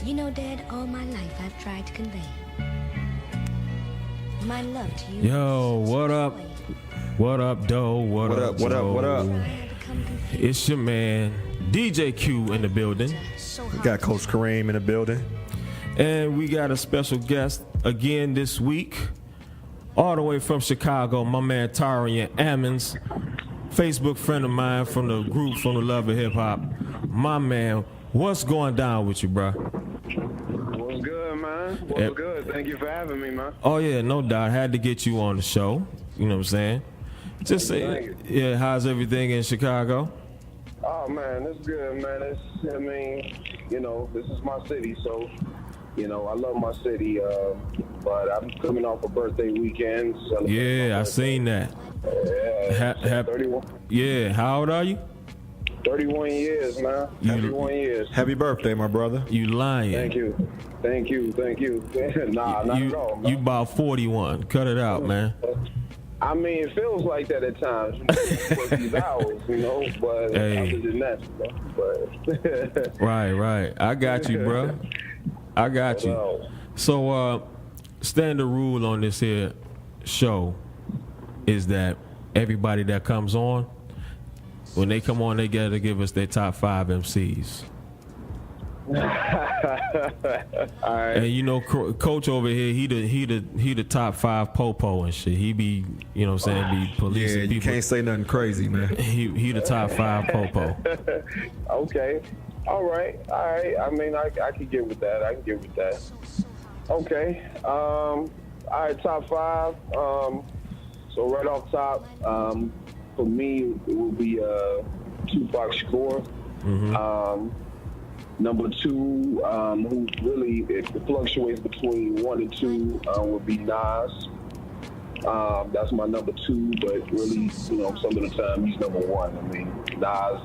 You know, Dad, all my life I've tried to convey my love to you. Yo, what up? What up, Doe? What up, Joe? What up? It's your man, DJ Q in the building. We got Coach Kareem in the building. And we got a special guest again this week. All the way from Chicago, my man Taurean Ammons. Facebook friend of mine from the group From the Love of Hip Hop. My man, what's going down with you, bro? What's good, man? What's good? Thank you for having me, man. Oh, yeah, no doubt. Had to get you on the show. You know what I'm saying? Just say, yeah, how's everything in Chicago? Oh, man, it's good, man. This is my city, so, I love my city, but I'm coming off a birthday weekend. Yeah, I seen that. Yeah, 31. Yeah, how old are you? 31 years, man. 31 years. Happy birthday, my brother. You lying. Thank you. Nah, not at all, man. You about 41. Cut it out, man. I mean, it feels like that at times. You work these hours, but other than that, but Right. I got you, bro. I got you. So, standard rule on this here show is that everybody that comes on, when they come on, they got to give us their top 5 MCs. All right. And Coach over here, he the top 5 Po and shit. He be, be policing people. You can't say nothing crazy, man. He the top 5 Po. Okay. All right. I mean, I can get with that. Okay. All right, top 5. So right off top, for me, it will be Tupac Shakur. Mm-hmm. Number 2, who really it fluctuates between 1 and 2, would be Nas. That's my number 2, but really, some of the time he's number 1. I mean, Nas.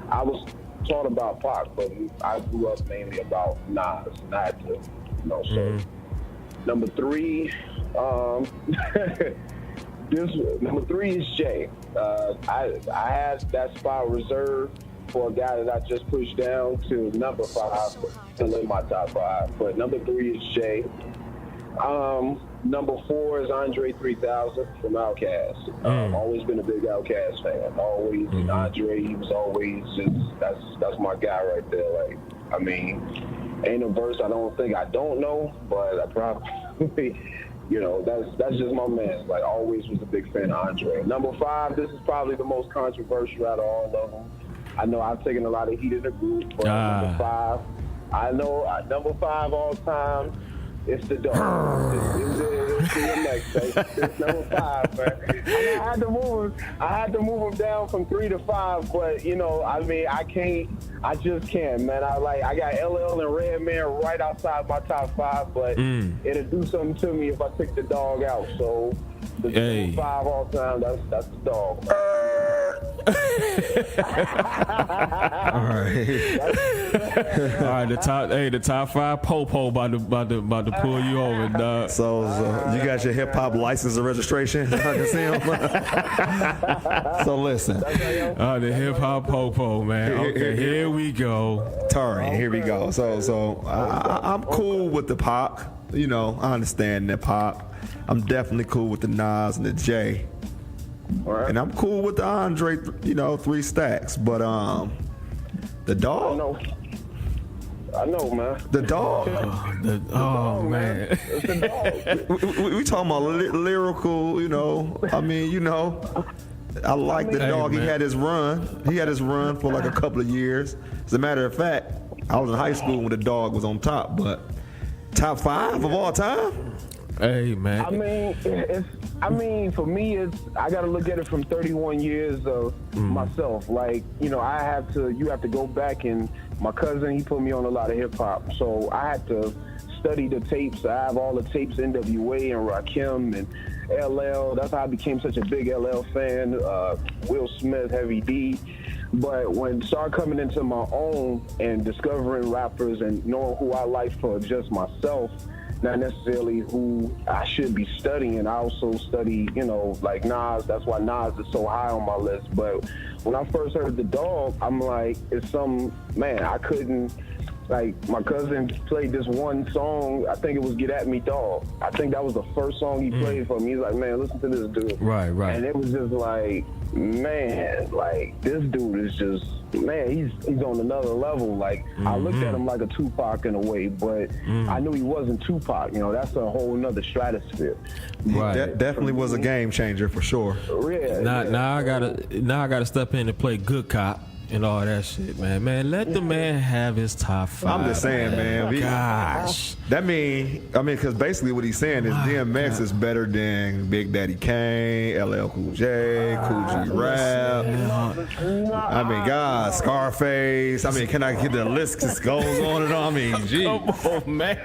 I was taught about Pac, but I grew up mainly about Nas, and I had to, so. Number 3, number 3 is Jay. I had that spot reserved for a guy that I just pushed down to number 5, still in my top 5. But number 3 is Jay. Number 4 is Andre 3000 from Outkast. Always been a big Outkast fan. Always, Andre, he was always just, that's my guy right there. Like, I mean, ain't a verse I don't know, but I probably, that's just my man. Like, always was a big fan of Andre. Number 5, this is probably the most controversial out of all of them. I know I've taken a lot of heat in the group, but number 5, number 5 all time, it's the dog. It's DMX. It's number 5, man. I had to move him down from 3 to 5, but I just can't, man. I got LL and Redman right outside my top 5, but it'll do something to me if I take the dog out. So the number 5 all time, that's the dog. All right. All right, the top 5 Po about to pull you over, dog. So you got your hip hop license and registration? I can see 'em. So listen. The hip hop Po, man. Okay, here we go. Taurean, here we go. So I'm cool with the Pac. I understand that Pac. I'm definitely cool with the Nas and the J. Right. And I'm cool with the Andre, 3 stacks. But the dog. I know, man. The dog. Man. It's the dog. we talking about lyrical, I like the dog. Man. He had his run. He had his run for like a couple of years. As a matter of fact, I was in high school when the dog was on top. But top 5 of all time? Hey, man. For me, I got to look at it from 31 years of myself. Like, you have to go back, and my cousin, he put me on a lot of hip hop. So I had to study the tapes. I have all the tapes, NWA and Rakim and LL. That's how I became such a big LL fan. Will Smith, Heavy D. But when I started coming into my own and discovering rappers and knowing who I like for just myself, not necessarily who I should be studying. I also study, like Nas. That's why Nas is so high on my list. But when I first heard the dog, I'm like, it's some, man, I couldn't like my cousin played this one song. I think it was "Get At Me, Dog." I think that was the first song he played for me. He's like, "Man, listen to this dude." Right. And it was just like, man, like this dude is just, man, he's on another level. Like I looked at him like a Tupac in a way, but I knew he wasn't Tupac. You know, that's a whole nother stratosphere. Right. That definitely was a game changer for sure. Yeah. Now I gotta step in and play good cop and all that shit, man. Man, let the man have his top 5. I'm just saying, man. Gosh. That because basically what he's saying is DMX is better than Big Daddy Kane, LL Cool J, Cool G Rap. I mean, God, Scarface. I mean, can I get the list just goes on and on? I mean, gee. Come on, man.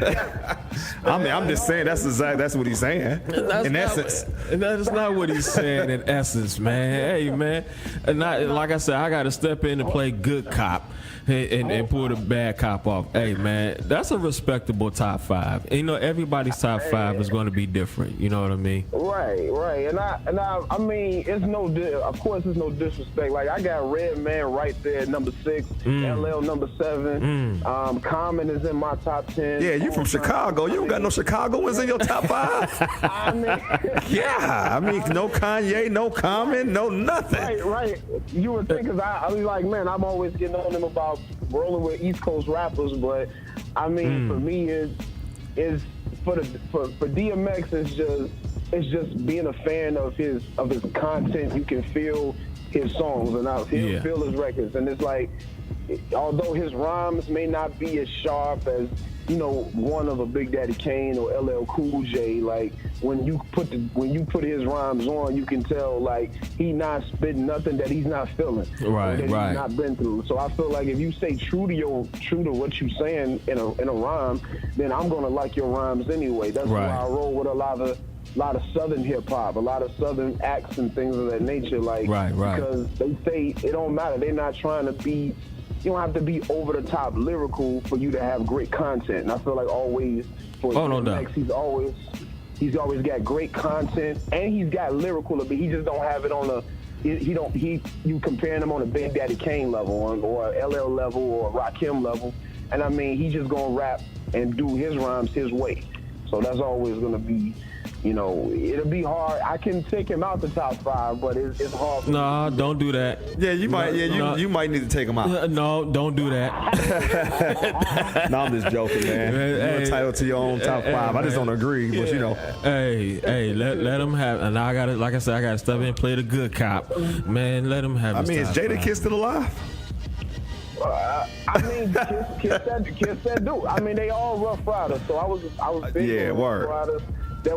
I'm just saying that's what he's saying. In essence. That is not what he's saying in essence, man. Hey, man. And like I said, I got to step in and play good cop and pull the bad cop off. Hey, man, that's a respectable top 5. And, you know, everybody's top 5 is going to be different. You know what I mean? Right. And I mean, of course, it's no disrespect. Like, I got Redman right there at number 6, LL number 7. Common is in my top 10. Yeah, you from Chicago. You don't got no Chicagoans in your top 5. I mean, yeah, I mean, no Kanye, no Common, no nothing. Right. You would think, because I was like, man, I'm always getting on them about rolling with East Coast rappers, but I mean, for me, is for DMX, it's just being a fan of his content. You can feel his songs and feel his records, and it's like, although his rhymes may not be as sharp as, you know, one of a Big Daddy Kane or LL Cool J, like when you put his rhymes on, you can tell like he not spitting nothing that he's not feeling, right, he's not been through. So I feel like if you stay true to what you're saying in a rhyme, then I'm gonna like your rhymes anyway. That's why I roll with a lot of Southern hip hop, a lot of Southern acts and things of that nature, like because they say it don't matter. They're not trying to be. You don't have to be over the top lyrical for you to have great content. And I feel like always for DMX, he's always got great content and he's got lyrical, but he just don't have it on a. You comparing him on a Big Daddy Kane level or a LL level or a Rakim level, and I mean he just gonna rap and do his rhymes his way. So that's always gonna be. You know, it'll be hard. I can take him out the top 5, but it's hard. No, don't do that. Yeah, you might. Yeah, you might need to take him out. No, don't do that. No, I'm just joking, man. You're entitled to your own top 5. I just don't agree, but you know. Hey, let him have. And I got to, like I said, I got to step in and play the good cop. Man, let him have. I mean, is Jadakiss still alive? I mean, Kiss said do. I mean, they all Rough Riders. So I was big on Rough Riders. I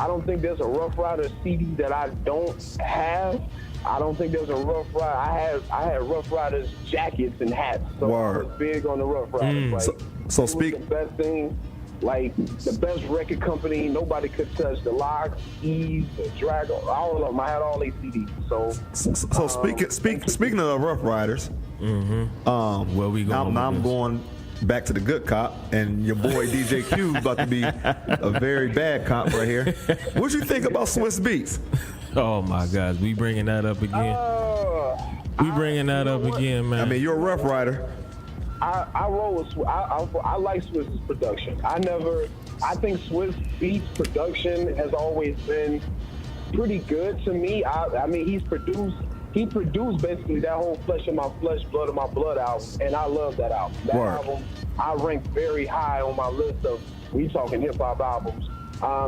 don't think there's a Rough Riders CD that I don't have. I don't think there's a Rough Rider. I had Rough Riders jackets and hats. So I was big on the Rough Riders. Like, so speak. The best thing, like the best record company, nobody could touch. The Locks, Eve, the Dragon, all of them. I had all these CDs. So speaking of the Rough Riders, where we going? Now I'm going back to the good cop, and your boy DJ Q about to be a very bad cop right here. What you think about Swiss Beats? Oh my God, we bringing that up again. Man. I mean, you're a Rough Rider. I roll with I like Swiss's production. I think Swiss Beats production has always been pretty good to me. I mean, he produced basically that whole Flesh of My Flesh, Blood of My Blood album, and I love that album. That album I rank very high on my list of, we talking hip-hop albums.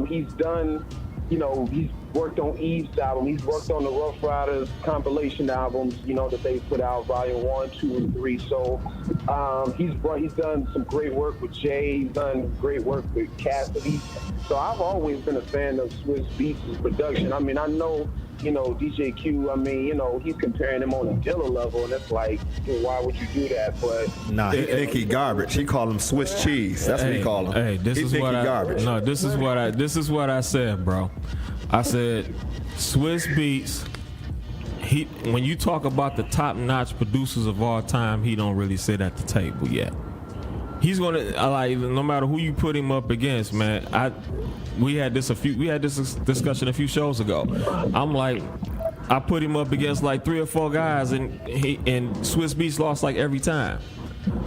He's done, you know, he's worked on Eve's album. He's worked on the Rough Riders compilation albums, you know, that they put out, Volume 1, 2, and 3. So he's done some great work with Jay. He's done great work with Cassidy. So I've always been a fan of Swiss Beats' production. I mean, I know, you know, DJ Q, I mean, you know, he's comparing him on a Dilla level, and it's like, why would you do that? But nah, he think he garbage. He called him Swiss cheese. That's what he called him. Hey, this is what I said, bro. I said Swiss Beats. When you talk about the top-notch producers of all time, he don't really sit at the table yet. He's gonna like, no matter who you put him up against, man. We had this discussion a few shows ago. I'm like, I put him up against like 3 or 4 guys, and Swiss Beats lost like every time.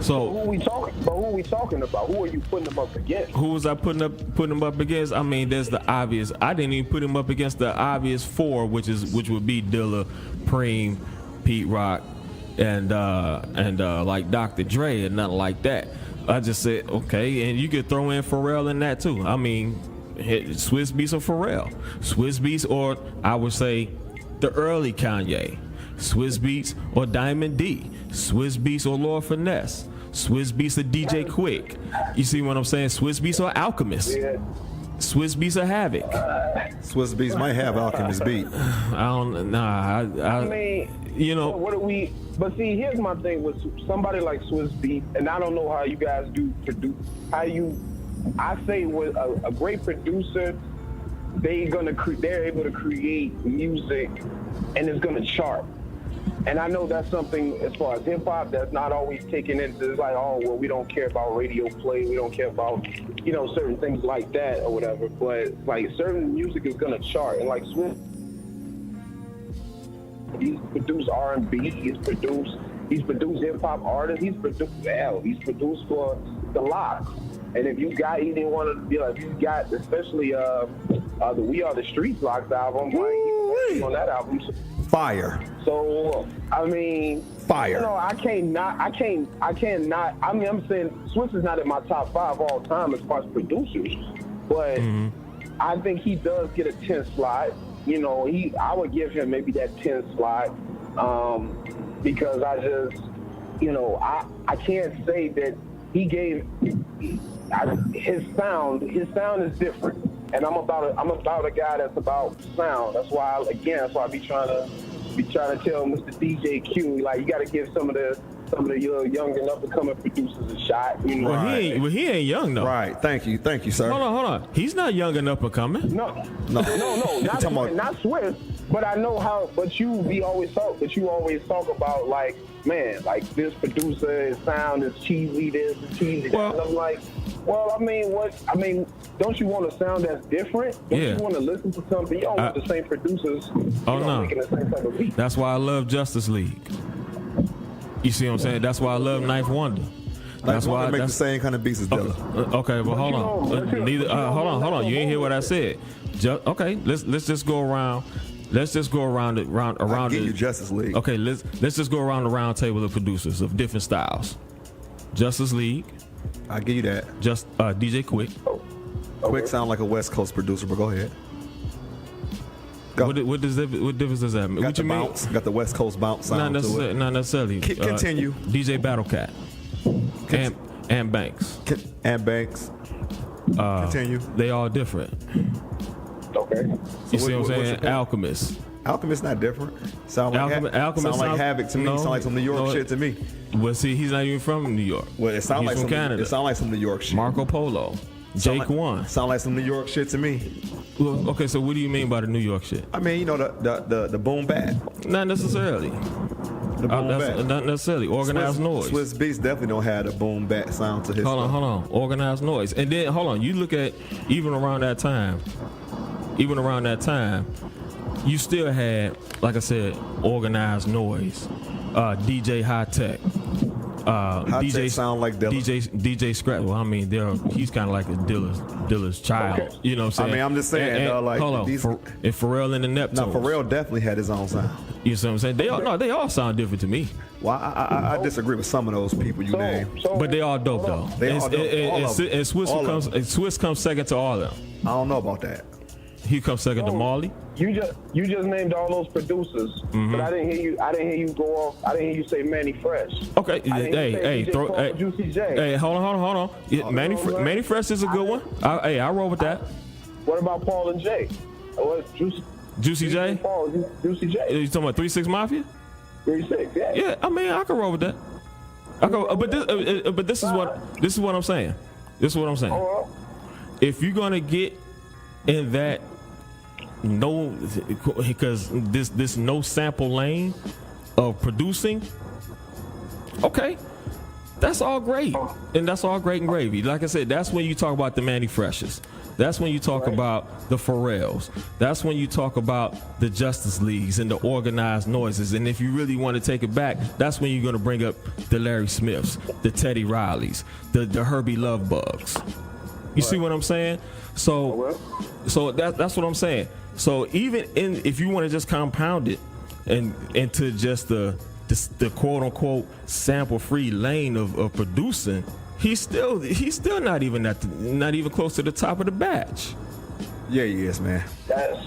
So who we talking? But who we talking about? Who are you putting them up against? who was I putting him up against? I mean, there's the obvious. I didn't even put him up against the obvious four, which would be Dilla, Preem, Pete Rock, and like Dr. Dre and nothing like that. I just said okay, and you could throw in Pharrell in that too. I mean, Swiss Beats or Pharrell, Swiss Beats, or I would say the early Kanye, Swiss Beats or Diamond D, Swiss Beats or Lord Finesse, Swiss Beats or DJ Quick. You see what I'm saying? Swiss Beats or Alchemist, Swiss Beats or Havoc. Swiss Beats might have Alchemist beat. I don't. Nah. I mean, you know. What do we? But see, here's my thing with somebody like Swiss Beats, and I don't know how you guys do produce. I say with a great producer, they're able to create music, and it's gonna chart. And I know that's something as far as hip hop that's not always taken into. It's like, oh well, we don't care about radio play, we don't care about certain things like that or whatever. But like certain music is gonna chart, and like Swiss. He's produced R&B. He's produced hip hop artists. He's produced for the Locks. And if you got, he didn't want to be like, you got especially the We Are the Streets Locks album. Like he on that album. Fire. So I mean, fire. I cannot. I mean, I'm saying Swiss is not in my top 5 all time as far as producers, but I think he does get a 10 slot. I would give him maybe that 10 slot because I just, I can't say that he gave his sound is different, and I'm about a guy that's about sound. That's why I be trying to tell Mr. DJ Q, like, you got to give some of the young and up and coming producers a shot. Well, he ain't young though. Right. Thank you, sir. Hold on. He's not young and up and coming. No. Not Swiss. But I know how. But you always talk about like, man, like this producer, his sound is cheesy. This is cheesy. Well, that. And I'm like, well, I mean, don't you want a sound that's different? Don't you want to listen to something? You don't want the same producers. Making the same type of beat. That's why I love Justice League. You see what I'm saying? That's why I love Knife Wonder. That's why I make the same kind of beats as Dilla. Okay, but hold on. Hold on. You ain't hear what I said. Okay, let's just go around. Let's just go around you Justice League. Okay, let's just go around the round table of producers of different styles. Justice League. I'll give you that. Just DJ Quick. Quick sound like a West Coast producer, but go ahead. What difference does that make? Got the bounce. Got the West Coast bounce sound to it. Not necessarily. Continue. DJ Battlecat. And Banks. And Banks. Continue. They all different. Okay. You see what I'm saying? Alchemist. Alchemist not different. Sound like Havoc to me. Sound like some New York shit to me. Well, see, he's not even from New York. Well, it sounds like from Canada. It sounds like some New York shit. Marco Polo. Jake One. Sound like some New York shit to me. Well, okay, so what do you mean by the New York shit? I mean, the boom bap. Not necessarily. The boom bap. Not necessarily. Organized noise. Swiss Beats definitely don't have the boom bap sound to his Hold on. Organized noise. And then, hold on. You look at, even around that time, you still had, like I said, organized noise. DJ High Tech. DJ sound like Dilla. DJ Scratch. Well, I mean, he's kind of like a Dilla's child. Okay. You know what I'm saying? I mean, I'm just saying. Hold on. And Pharrell and the Neptunes. No, Pharrell definitely had his own sound. You see what I'm saying? They all sound different to me. Well, I disagree with some of those people you named. But they all dope though. They all dope. And Swiss comes second to all of them. I don't know about that. He comes second to Marley. You just named all those producers, but I didn't hear you go off. I didn't hear you say Manny Fresh. Okay, Juicy J. Hey, hold on. Yeah, Manny Fresh is a good one. I roll with that. What about Paul and Jay? Juicy J? Juicy J. You talking about 3-6 Mafia? 3-6, yeah. Yeah, I mean, I can roll with that. But this is what I'm saying. If you're gonna get in that because this no sample lane of producing, okay, That's all great, and that's all great and gravy. Like I said, that's when you talk about the Manny Freshes. That's when you talk about the Pharrells. That's when you talk about the Justice Leagues and the organized noises. And if you really want to take it back, that's when you're going to bring up the Larry Smiths, the Teddy Rileys, the Herbie Love Bugs. You see what I'm saying? So that's what I'm saying. So even if you want to just compound it and into just the quote unquote sample free lane of producing, he's still not even close to the top of the batch. Yeah, he is, man. That's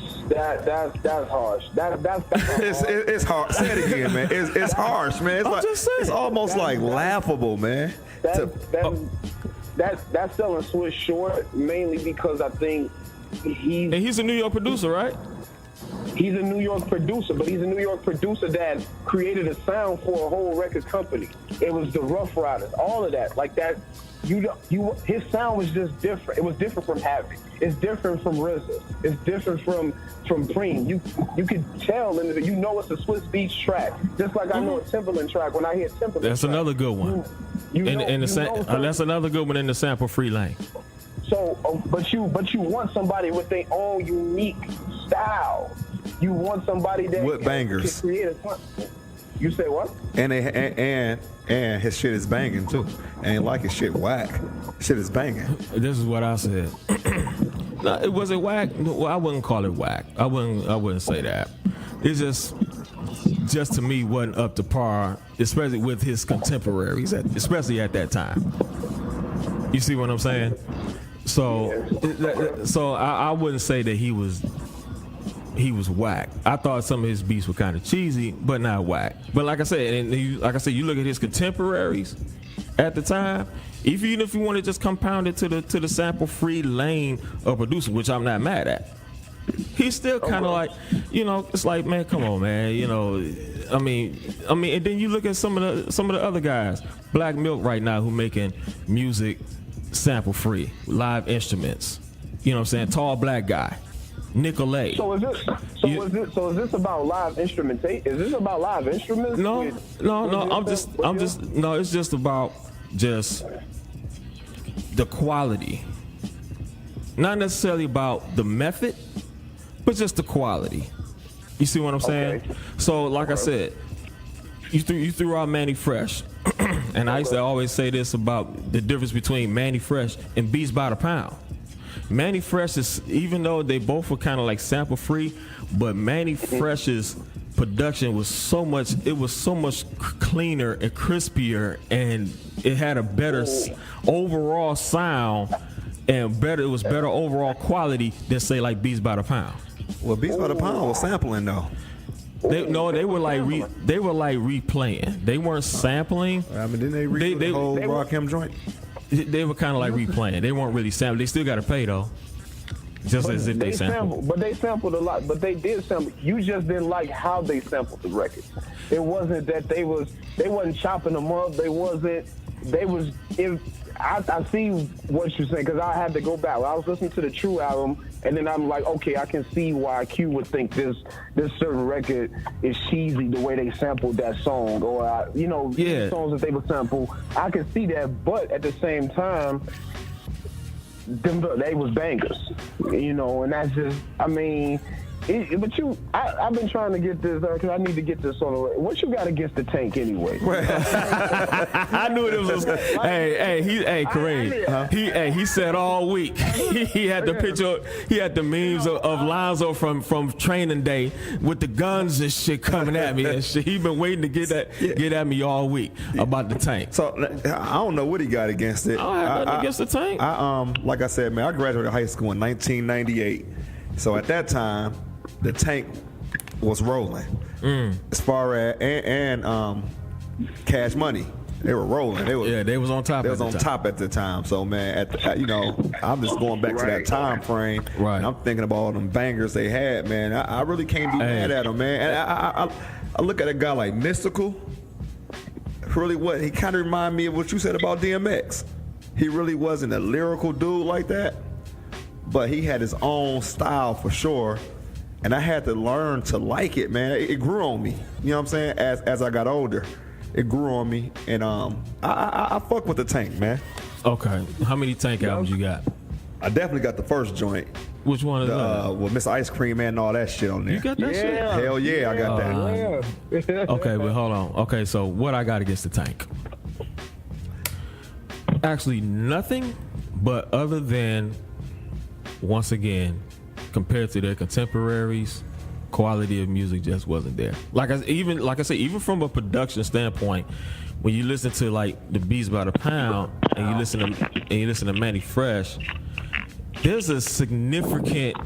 harsh. That's it's hard. Say it again, man. It's harsh, man. It's almost like laughable, man. That's selling Swiss short, mainly because I think he's a New York producer, right? He's a New York producer, but he's a New York producer that created a sound for a whole record company. It was the Rough Riders, all of that, like that. His sound was just different. It was different from Havoc. It's different from RZA. It's different from Preem. You could tell, and it's a Swiss Beats track, just like I know a Timberland track when I hear Timberland. That's track. Another good one. That's another good one in the sample free lane. So, but you want somebody with their own unique style. You want somebody that with bangers. Can create a. You say what? And his shit is banging too. Ain't like his shit whack. Shit is banging. This is what I said. No, it wasn't whack. Well, I wouldn't call it whack. I wouldn't say that. It's just to me wasn't up to par, especially with his contemporaries, especially at that time. You see what I'm saying? So I wouldn't say that he was whack. I thought some of his beats were kind of cheesy, but not whack. But like I said, you look at his contemporaries at the time. Even if you want to just compound it to the sample free lane of producing, which I'm not mad at, he's still kind of like, it's like, man, come on, man, I mean, and then you look at some of the other guys, Black Milk right now, who making music sample free, live instruments. You know what I'm saying? Tall black guy. Nicolay. Is this about live instrumentation? Is this about live instruments? No. It's just about the quality. Not necessarily about the method, but just the quality. You see what I'm saying? Okay. So, like I said, you threw out Manny Fresh, and I used to always say this about the difference between Manny Fresh and Beats by the Pound. Manny Fresh is, even though they both were kind of like sample free, but Manny Fresh's production was so much cleaner and crispier, and it had a better overall sound and it was better overall quality than say like Beats by the Pound. Well, Beats by the Pound was sampling though. They were like replaying. They weren't sampling. I mean, didn't they redo the whole Rakim joint? They were kind of like replaying. They weren't really sampling. They still got to pay though. Just as if they sampled. But they sampled a lot. But they did sample. You just didn't like how they sampled the record. It wasn't that they wasn't chopping them up. I see what you're saying, because I had to go back. I was listening to the True album, and then I'm like, okay, I can see why Q would think this certain record is cheesy the way they sampled that song, or the songs that they would sample. I can see that, but at the same time, they was bangers, and that's just, I mean. I've been trying to get this because I need to get this on the way. What you got against the Tank anyway? I knew it was. Hey, Kareem. He said all week. He had the picture. He had the memes of Lonzo from Training Day with the guns and shit coming at me and shit. He been waiting to get at me all week about the Tank. So I don't know what he got against it. I don't have nothing against the Tank. Like I said, man, I graduated high school in 1998. So at that time, the Tank was rolling. As far as and Cash Money, they were rolling. They was on top. They was on top at the time. So man, I'm just going back to that time frame. Right. And I'm thinking about all them bangers they had, man. I really can't be mad at them, man. And I look at a guy like Mystical. Really, he kind of reminded me of what you said about DMX. He really wasn't a lyrical dude like that, but he had his own style for sure. And I had to learn to like it, man. It grew on me. You know what I'm saying? As I got older. it grew on me, and I fuck with the Tank, man. Okay. How many Tank albums you got? I definitely got the first joint. Which one is that? With Miss Ice Cream Man and all that shit on there. You got that shit? Hell yeah, I got that. Okay, but hold on. Okay, so what I got against the Tank? Actually, nothing, but other than, once again, compared to their contemporaries, quality of music just wasn't there. Like I say, even from a production standpoint, when you listen to like the Beats by the Pound and you listen to Manny Fresh, there's a significant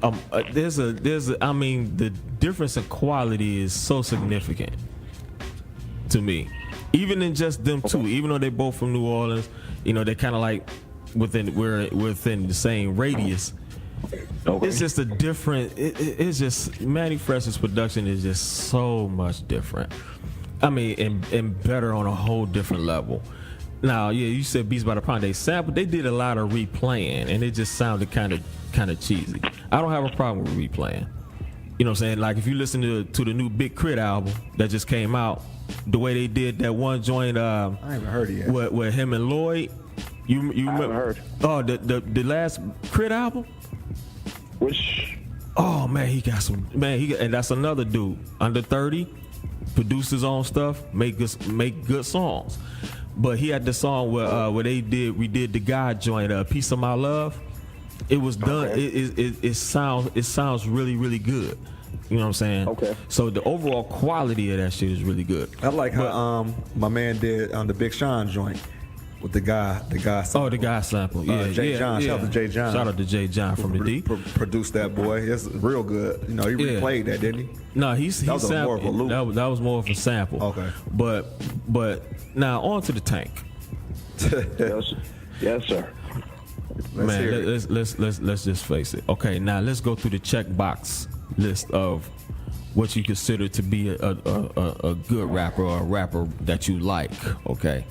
I mean, the difference in quality is so significant to me. Even in just them two, even though they both from New Orleans, you know, they're kind of like within the same radius. Okay. It's just a different. It's just Manny Fresh's production is just so much different. I mean, and better on a whole different level. Now, yeah, you said Beats by the Pound. They sampled. They did a lot of replaying, and it just sounded kind of cheesy. I don't have a problem with replaying. You know what I'm saying? Like if you listen to the new Big Crit album that just came out, the way they did that one joint. I haven't heard it yet. With him and Lloyd. You remember? Heard. Oh, the last Crit album. Which? Oh man, he got some and that's another dude under 30, produced his own stuff, make good songs. But he had the song where we did the God joint, Piece of My Love. It was done. Okay. It sounds really, really good. You know what I'm saying? Okay. So the overall quality of that shit is really good. I like how my man did on the Big Sean joint with the guy sample. Oh, the guy sample. Yeah, Jay John. Yeah. Shout out to Jay John. Shout out to Jay John from the D. Produced that boy. It's real good. You know, he replayed that, didn't he? No, he sampled. More of a loop. That was more of a sample. Okay. But now on to the Tank. Yes, sir. Let's just face it. Okay, now let's go through the checkbox list of what you consider to be a good rapper or a rapper that you like. Okay,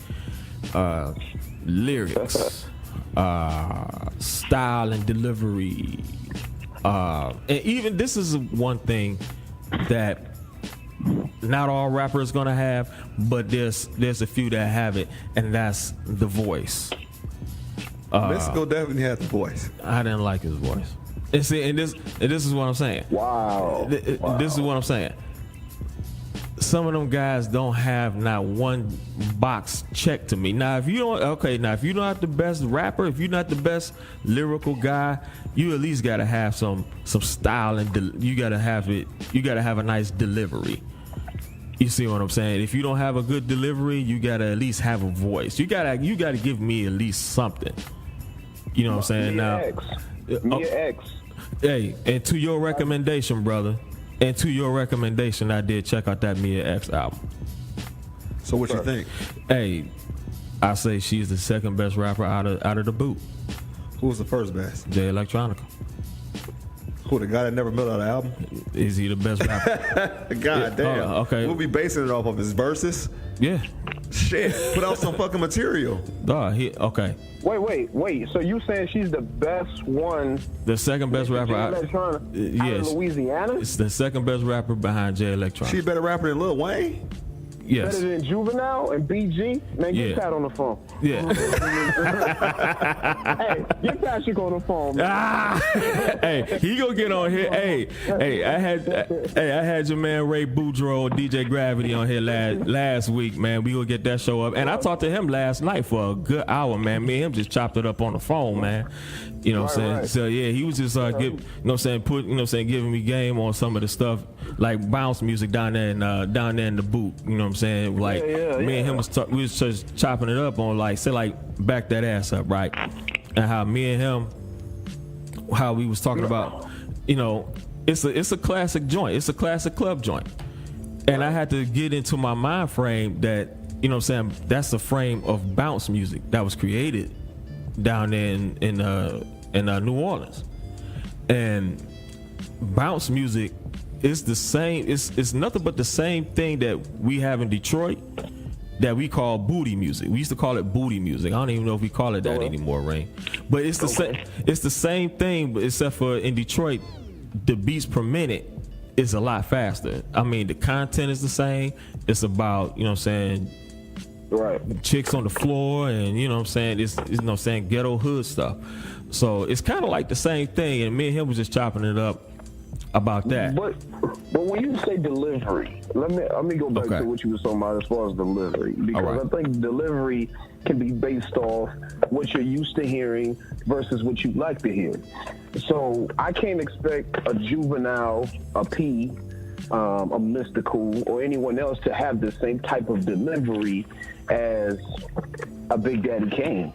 lyrics, style and delivery, and even this is one thing that not all rappers gonna have, but there's a few that have it, and that's the voice. Mystical definitely had the voice. I didn't like his voice. And see, and this is what I'm saying. Wow. This is what I'm saying. Some of them guys don't have not one box checked to me. Now, if you're not the best rapper, if you're not the best lyrical guy, you at least gotta have some style and you gotta have it. You gotta have a nice delivery. You see what I'm saying? If you don't have a good delivery, you gotta at least have a voice. You gotta give me at least something. You know what I'm saying? Mia X. Hey, and to your recommendation, brother. And to your recommendation, I did check out that Mia X album. So what you think? Hey, I say she's the second best rapper out of the boot. Who was the first best? Jay Electronica. Who, the guy that never built out an album? Is he the best rapper? God damn. Okay. We'll be basing it off of his verses. Yeah. Shit. Put out some fucking material. Okay. Wait. So you saying she's the best one? The second best rapper out of Louisiana? It's the second best rapper behind Jay Electronica. She a better rapper than Lil Wayne? Yes. Better than Juvenile and BG? Man, get Pat on the phone. Yeah. Hey, get Patrick on the phone, man. Hey, he gonna get on here. Hey, I had your man Ray Boudreaux, DJ Gravity on here last week, man. We gonna get that show up. And I talked to him last night for a good hour, man. Me and him just chopped it up on the phone, man. You know what I'm saying? Right. So yeah, he was just giving me game on some of the stuff like bounce music down there in the boot. You know what I'm saying? Like me and him we was just chopping it up on like back that ass up, right? And how me and him, how we was talking about, you know, it's a classic joint. It's a classic club joint. And I had to get into my mind frame that, you know what I'm saying, that's a frame of bounce music that was created down there in New Orleans. And bounce music is the same, it's nothing but the same thing that we have in Detroit that we call booty music. We used to call it booty music. I don't even know if we call it that anymore, Rain. But it's the same thing, except for in Detroit, the beats per minute it's a lot faster. I mean, the content is the same. It's about, you know what I'm saying, Right. chicks on the floor, and you know what I'm saying, it's you know what I'm saying, ghetto hood stuff. So it's kind of like the same thing, and me and him was just chopping it up about that. But when you say delivery, let me go back Okay. to what you were talking about as far as delivery, because All right. I think delivery can be based off what you're used to hearing versus what you like to hear. So I can't expect a Juvenile, a P, a Mystical, or anyone else to have the same type of delivery as a Big Daddy Kane.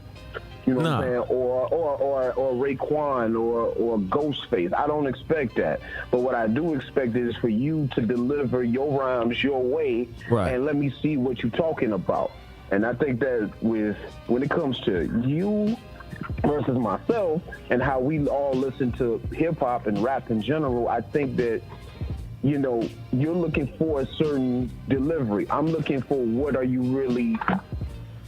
You know what I'm saying? Or Raekwon or Ghostface. I don't expect that. But what I do expect is for you to deliver your rhymes your way, Right. and let me see what you're talking about. And I think that when it comes to you versus myself and how we all listen to hip hop and rap in general, I think that, you know, you're looking for a certain delivery. I'm looking for what are you really,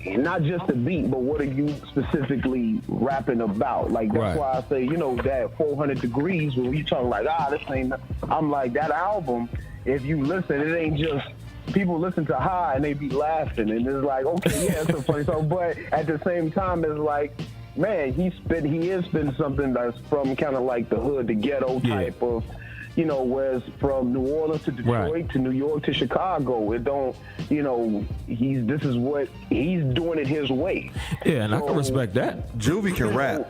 not just the beat, but what are you specifically rapping about? Like, that's Right. why I say, you know, that 400 Degrees, when you talk like, this ain't, I'm like, that album, if you listen, it ain't just, people listen to High and they be laughing, and it's like, okay, yeah, it's a funny song, but at the same time, it's like, man, he is spitting something that's from kind of like the hood, the ghetto type of, you know, whereas from New Orleans to Detroit Right. to New York to Chicago, it don't, you know, this is what he's doing it his way. Yeah, and I can respect that. Juvie can rap.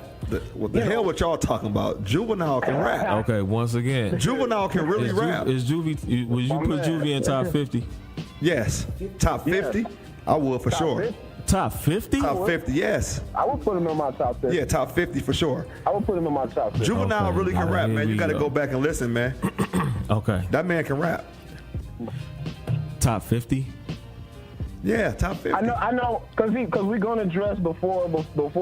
What the hell what y'all talking about? Juvenile can rap. Okay, once again, Juvenile can really is rap. Juvie? Would you My put man. Juvie in top 50? Yes. Top 50? I would for sure. 50? Top 50? Top 50, yes. I would put him in my top 50. Yeah, top 50 for sure. I would put him in my top 50. Juvenile Okay. really can rap, Here man. You we got to go. go back and listen, man. Okay, That man can rap. top 50. Yeah, top 50. I know, because we're going to address before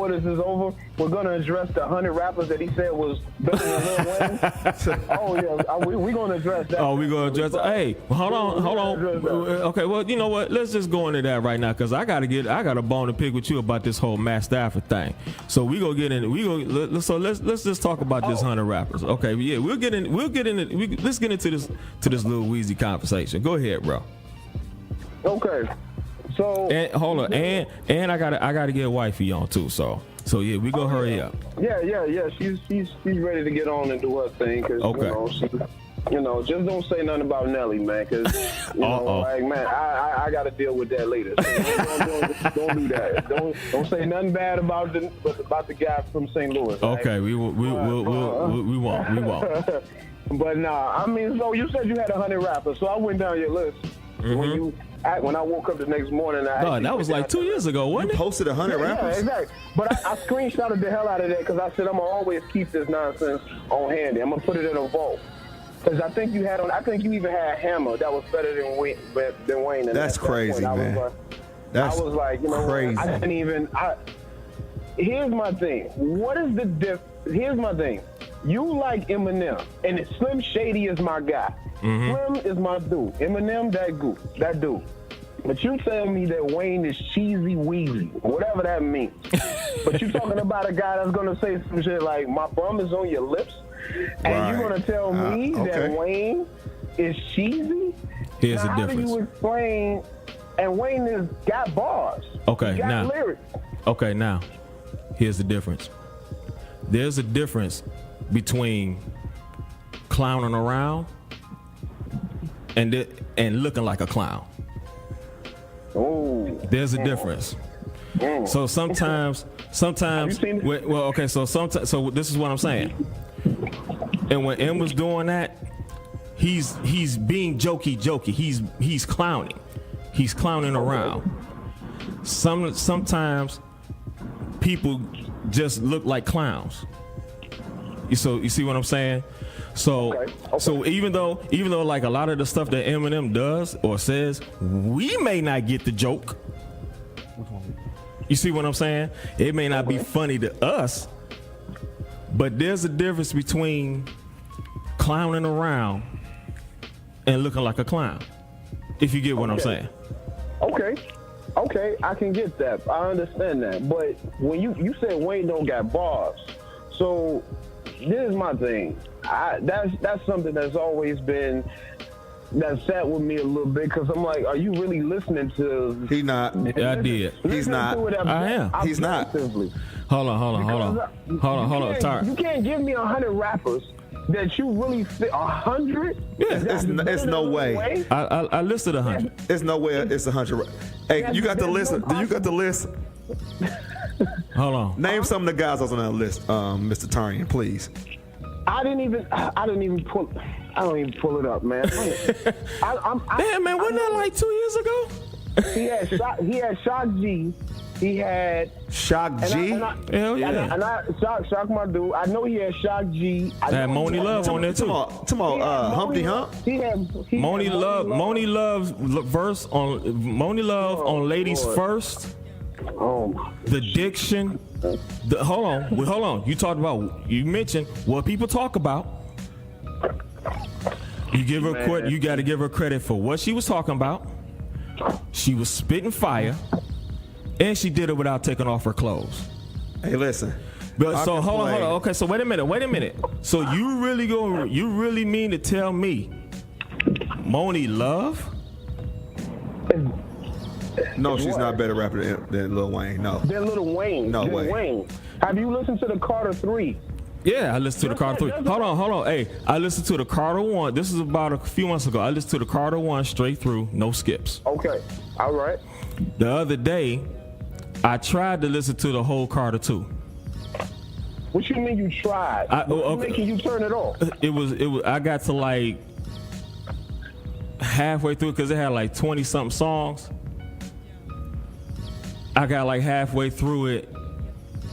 this is over, we're going to address the 100 rappers that he said was better than Lil Wayne. Oh, yeah, we're going to address that. Oh, we gonna address. Hey, hold on. Okay, well, you know what? Let's just go into that right now, because I got a bone to pick with you about this whole Matt Stafford thing. So we gonna get in. So let's just talk about this 100 rappers. Okay, yeah, let's get into this little Weezy conversation. Go ahead, bro. Okay. So And hold on, and I gotta get wifey on too. So yeah, we gonna hurry up. Yeah. She's ready to get on and do her thing. Cause, Okay. you know, just don't say nothing about Nelly, man. Cause you know, like, man, I got to deal with that later. So don't do that. Don't say nothing bad about the guy from St. Louis. Right? Okay, we won't. But nah, I mean, so you said you had 100 rappers, so I went down your list. When I woke up the next morning, That was like 2 years ago, wasn't it? Posted 100 Yeah, rappers? exactly. But I screenshotted the hell out of that because I said I'm gonna always keep this nonsense on handy. I'm gonna put it in a vault. Because I think you even had Hammer that was better than Wayne. And That's crazy, man. I was like, you know, crazy. I didn't even. Here's my thing. What is the diff? Here's my thing. You like Eminem, and Slim Shady is my guy. Slim is my dude. Eminem, that dude. But you tell me that Wayne is cheesy weezy, whatever that means. But you talking about a guy that's gonna say some shit like, "My bum is on your lips," and Right. you're gonna tell me okay. that Wayne is cheesy? Here's the How difference. do you explain? And Wayne has got bars. Okay, He got now. lyrics. Okay, now, here's the difference. There's a difference between clowning around and looking like a clown. Oh, There's a difference. So sometimes, Have you seen it? well, okay, so this is what I'm saying. And when M was doing that, he's being jokey. He's clowning. He's clowning around. Sometimes people just look like clowns. You see what I'm saying? So Okay. so even though like a lot of the stuff that Eminem does or says, we may not get the joke. You see what I'm saying? It may not be funny to us, but there's a difference between clowning around and looking like a clown. If you get what I'm saying. Okay, I can get that. I understand that. But when you said Wayne don't got bars, so this is my thing. That's something that's always been that sat with me a little bit because I'm like, are you really listening to? He not. Yeah, I did. He's not. I am. He's not. Hold on. Sorry. You can't give me 100 rappers that you really fit 100. Yeah, it's no way. I listed 100. It's no way. It's 100. Hey, you got the list. Do you got the list? Hold on. Name some of the guys that's on that list, Mr. Taurean, please. I don't even pull it up, man. Damn, man, wasn't that like 2 years ago? He had Shock G. He had Shock G. Hell yeah. And I Shock my dude. I know he had Shock G. I had Moni Love on there too. Come on, Humpty Hump. Moni Love verse on Moni Love on Ladies First. The diction. Hold on. You mentioned what people talk about. You got to give her credit for what she was talking about. She was spitting fire, and she did it without taking off her clothes. Hey, listen. But so hold on. Okay, so wait a minute. So you really mean to tell me Moni Love? No, she's not a better rapper than Lil Wayne. No. Than Lil Wayne. No way. Wayne. Have you listened to the Carter 3? Yeah, I listened to the Carter 3. Hold on. Hey, I listened to the Carter 1. This is about a few months ago. I listened to the Carter 1 straight through, no skips. Okay. All right. The other day, I tried to listen to the whole Carter 2. What you mean you tried? What's making you turn it off? It was. I got to like halfway through because it had like 20-something songs. I got like halfway through it,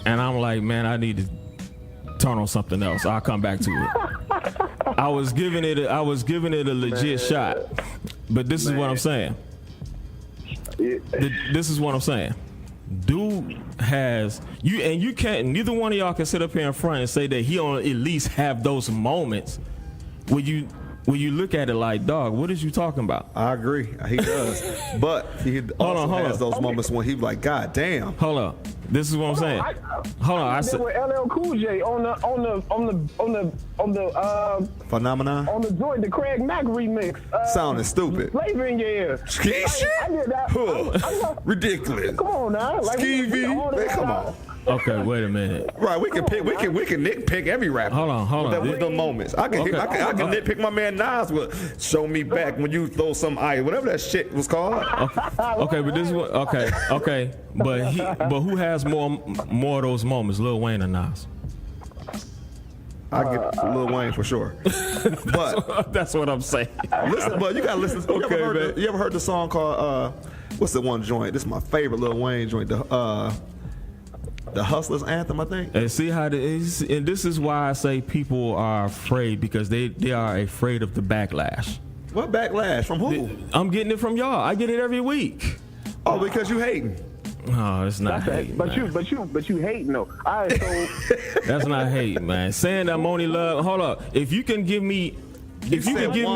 and I'm like, man, I need to turn on something else. I'll come back to it. I was giving it a legit shot, but this is what I'm saying. This is what I'm saying. Dude has you, and you can't. Neither one of y'all can sit up here in front and say that he don't at least have those moments where you look at it like, dog, what is you talking about? I agree, he does, but he also has those moments when he's like, God damn. Hold up, this is what I'm saying. Hold on, I said with LL Cool J on the Phenomenon on the joint, the Craig Mack remix. Sounding stupid. Flavor in your ear. Ski shit. I did that. Ridiculous. Come on now, like Skeevy. Come on. Okay, wait a minute. Right, we can nitpick every rapper. Hold on. With the moments, I can nitpick my man Nas with "Show Me Back" when you throw some ice, whatever that shit was called. Okay, but this is what. Okay, but who has more of those moments, Lil Wayne or Nas? I get Lil Wayne for sure, but that's what I'm saying. Listen, but you gotta listen. You ever heard the song called what's the one joint? This is my favorite Lil Wayne joint. The Hustler's Anthem, I think. And see how and this is why I say people are afraid, because they are afraid of the backlash. What backlash? From who? I'm getting it from y'all. I get it every week. Oh, because you hating. Oh, it's not hate. But you hating though. All right, so that's not hate, man. Saying that Moni Love. Hold up. If you can give me. If you can give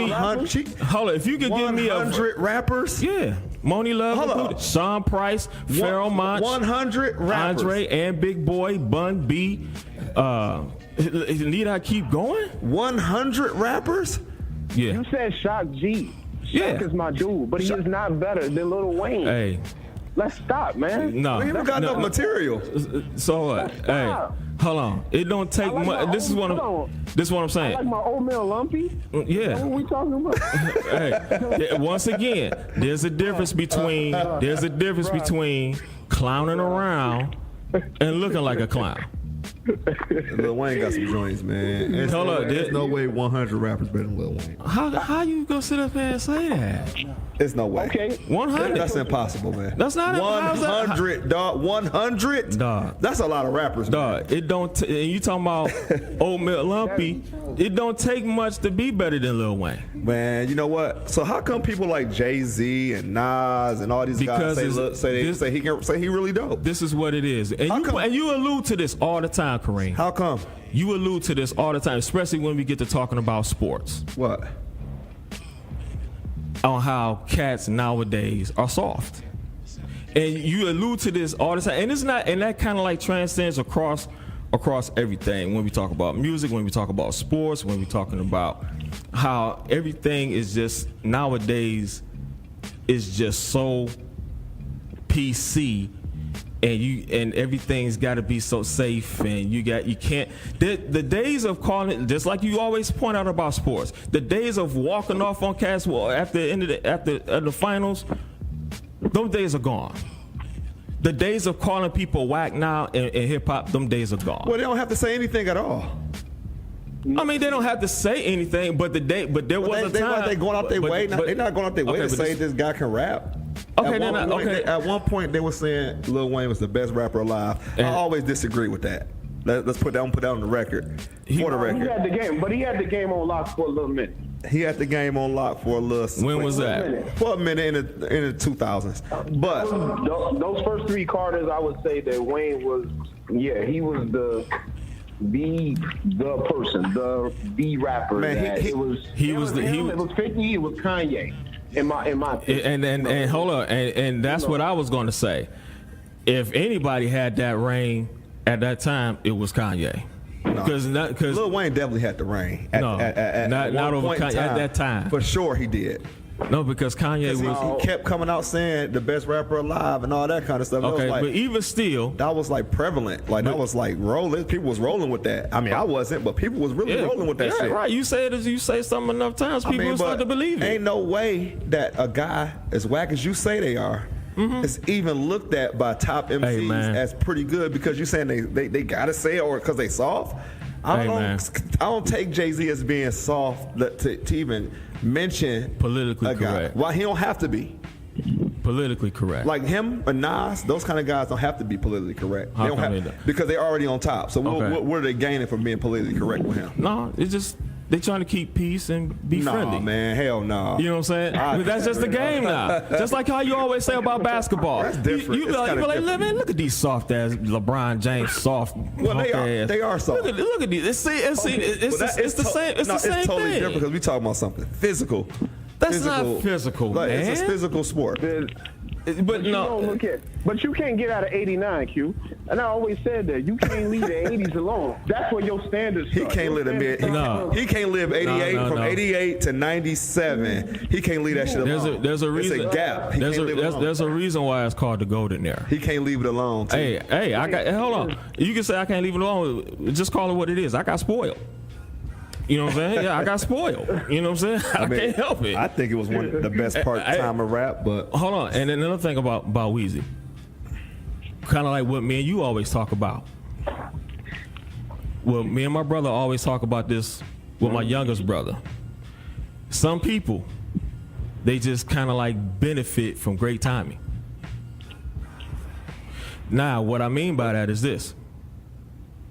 me 100 rappers, yeah, Moni Love, Sean Price, Pharoah Monch, 100 rappers, Andre and Big Boy, Bun B. Need I keep going? 100 rappers? Yeah. You said Shock G. Shock is my dude, but he is not better than Lil Wayne. Hey, let's stop, man. No, we don't got enough material. So what? Hey. Hold on. It don't take much. This is what I'm saying. I like my oatmeal lumpy. Yeah. What are we talking about? Hey, once again, there's a difference between clowning around and looking like a clown. Lil Wayne got some joints, man. There's no way 100 rappers better than Lil Wayne. How you gonna sit up here and say that? There's no way. Okay. 100. That's impossible, man. That's not 100, dog. 100? Dog. That's a lot of rappers, dog. Man. It don't. And you talking about oatmeal lumpy? It don't take much to be better than Lil Wayne. Man, you know what? So how come people like Jay-Z and Nas and all these guys say he really dope? This is what it is, and you allude to this all the time, Kareem. How come? You allude to this all the time, especially when we get to talking about sports. What? On how cats nowadays are soft, and you allude to this all the time, and it's not, and that kind of like transcends across across everything. When we talk about music, when we talk about sports, when we're talking about how everything is just nowadays is just so PC, and everything's got to be so safe, and you can't. The days of calling, just like you always point out about sports, the days of walking off on Caswell after the end of the finals, those days are gone. The days of calling people whack now in hip hop, them days are gone. Well, they don't have to say anything at all. I mean, they don't have to say anything, but there was a time. They going out their way. They're not going out their way to say this guy can rap. At one point, they were saying Lil Wayne was the best rapper alive. I always disagree with that. Let's put that on the record. He had the game, but he had the game on lock for a little minute. He had the game on lock for a little. When was that? For a minute in the 2000s. But those first 3 quarters, I would say that Wayne was, he was the person, the rapper. Man, it was 50. It was Kanye. In my opinion. And hold on, and that's what I was going to say. If anybody had that reign at that time, it was Kanye. Because Lil Wayne definitely had the reign. Not over Kanye at that time. For sure, he did. No, because Kanye he kept coming out saying the best rapper alive and all that kind of stuff. Okay, but even still, that was like prevalent. Like that was like rolling. People was rolling with that. I mean, I wasn't, but people was really rolling with that shit. Right. You say something enough times, people will start to believe it. Ain't no way that a guy as whack as you say they are is even looked at by top MCs as pretty good because you saying they gotta say it or because they soft. I don't take Jay-Z as being soft to even mention politically correct. Well, he don't have to be politically correct. Like him or Nas, those kind of guys don't have to be politically correct. How they don't come have, because they're already on top. So what are they gaining from being politically correct with him? No, it's just they trying to keep peace and be friendly. No, man, hell no. You know what I'm saying? But that's just the game now. Just like how you always say about basketball. That's different. You be like, man, look at these soft ass LeBron James soft. Well, they are soft. Look at these. It's the same. It's the same It's totally thing. different because we talking about something physical. That's not physical, man. It's a physical sport. But you can't get out of 89, Q. And I always said that you can't leave the 80s alone. That's where your standards start. He can't live he can't live 88 from 88 to 97. He can't leave that shit alone. There's a reason. It's a gap. There's a reason why it's called the golden era. He can't leave it alone. Too. Hey, hold on. You can say I can't leave it alone. Just call it what it is. I got spoiled. You know what I'm saying? Yeah, I got spoiled. You know what I'm saying? I can't help it. I think it was one of the best time of rap, but hold on. And then another thing about Weezy, kind of like what me and you always talk about. Well, me and my brother always talk about this with my youngest brother. Some people, they just kind of like benefit from great timing. Now, what I mean by that is this.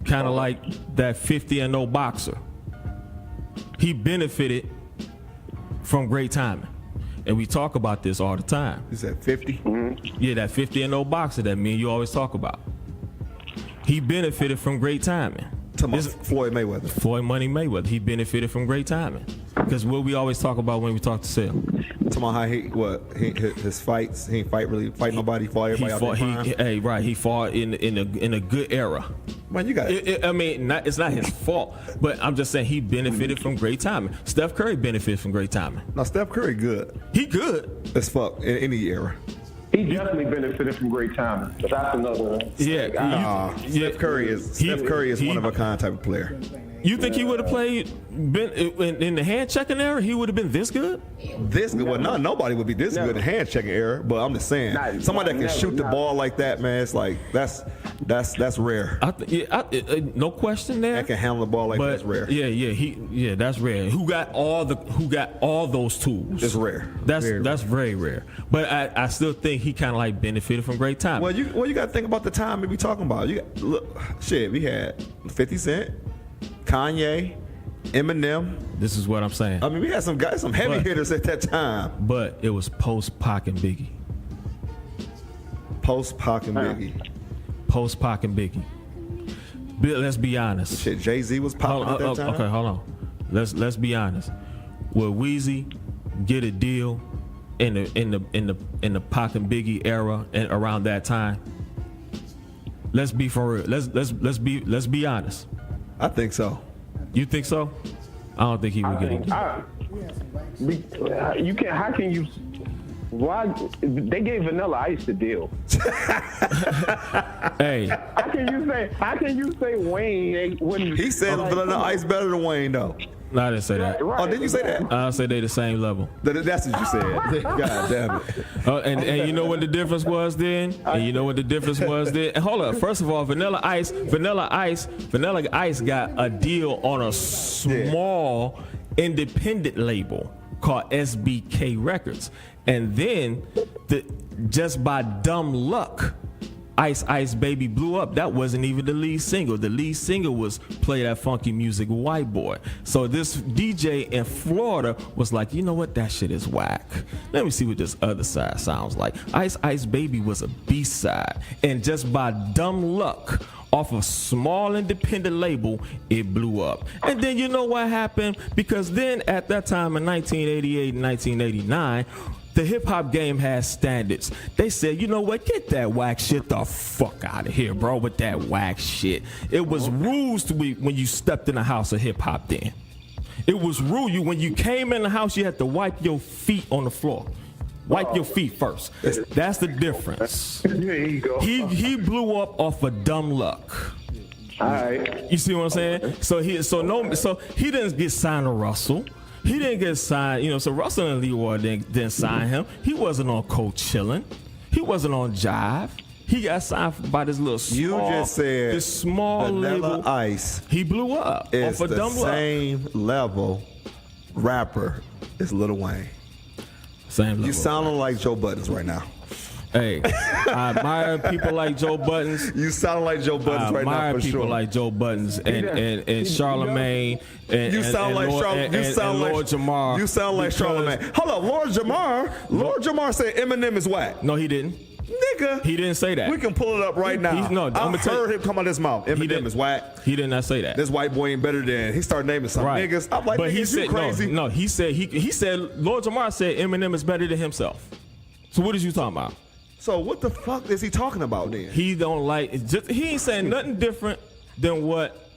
Kind of like that 50-0 boxer. He benefited from great timing. And we talk about this all the time. Is that 50? Yeah, that 50-0 boxer that me and you always talk about. He benefited from great timing. Floyd Mayweather. Floyd Money Mayweather. He benefited from great timing. Because what we always talk about when we talk to Sale. Talking about how his fights, he ain't fight nobody, fought everybody out there. He fought in a good era. Man, you got it. I mean, it's not his fault, but I'm just saying he benefited from great timing. Steph Curry benefited from great timing. Now, Steph Curry good. He good as fuck in any era. He definitely benefited from great timing, but that's another one. Steph Curry is one of a kind type of player. You think he would have played in the hand checking era? He would have been this good? This good? Well, nobody would be this good in the hand checking era. But I'm just saying, somebody that can shoot the ball like that, man, it's like that's rare. No question there. That can handle the ball like that's rare. Yeah, that's rare. Who got all those tools? It's rare. That's very rare. But I still think he kind of like benefited from great time. Well, you got to think about the time we be talking about. We had 50 Cent, Kanye, Eminem. This is what I'm saying. I mean, we had some heavy hitters at that time. But it was post-Pac and Biggie. Post-Pac and Biggie. Post-Pac and Biggie. Let's be honest. Shit, Jay-Z was popping at that time. Okay, hold on. Let's be honest. Will Weezy get a deal in the Pac and Biggie era and around that time? Let's be for real. Let's be honest. I think so. You think so? I don't think he would get it. You can. How can you? Why they gave Vanilla Ice the deal? Hey, How can you say Wayne wouldn't? He said Vanilla Ice better than Wayne though. no, I didn't say that. Oh, did you say that? I said they the same level. That's what you said. God damn it. And you know what the difference was then? And you know what the difference was then? And hold up. First of all, Vanilla Ice got a deal on a small independent label called SBK Records. And then just by dumb luck, Ice Ice Baby blew up. That wasn't even the lead single. The lead single was Play That Funky Music White Boy. So this DJ in Florida was like, you know what, that shit is whack. Let me see what this other side sounds like. Ice Ice Baby was a B-side. And just by dumb luck, off a small independent label, it blew up. And then you know what happened? Because then at that time in 1988 and 1989, the hip-hop game has standards. They said, you know what, get that whack shit the fuck out of here, bro, with that whack shit. It was rules to when you stepped in the house of hip-hop then. It was rule. When you came in the house, you had to wipe your feet on the floor. Wipe your feet first. That's the difference. There you go. He blew up off of dumb luck. All right. You see what I'm saying? So he didn't get signed to Russell. He didn't get signed, so Russell and Leroy didn't sign him. He wasn't on Cold Chillin'. He wasn't on Jive. He got signed by this little small Vanilla label. Ice. He blew up It's off of the dumb luck. same level rapper as Lil Wayne. Same level. You sounding like Joe Buttons right now. Hey, I admire people like Joe Buttons. You sound like Joe Buttons right now, I admire for people sure. like Joe Buttons and Charlemagne and You sound like Lord Jamar. You sound like Charlemagne. Hold up, Lord Jamar. Lord Jamar said Eminem is whack. No, he didn't. Nigga. He didn't say that. We can pull it up right now. I heard him come out his mouth. Eminem is whack. He did not say that. This white boy ain't better than. He started naming some niggas. I'm like, but niggas, he said, you crazy. No, he said Lord Jamar said Eminem is better than himself. So what is you talking about? So what the fuck is he talking about then? He don't like. He ain't saying nothing different than what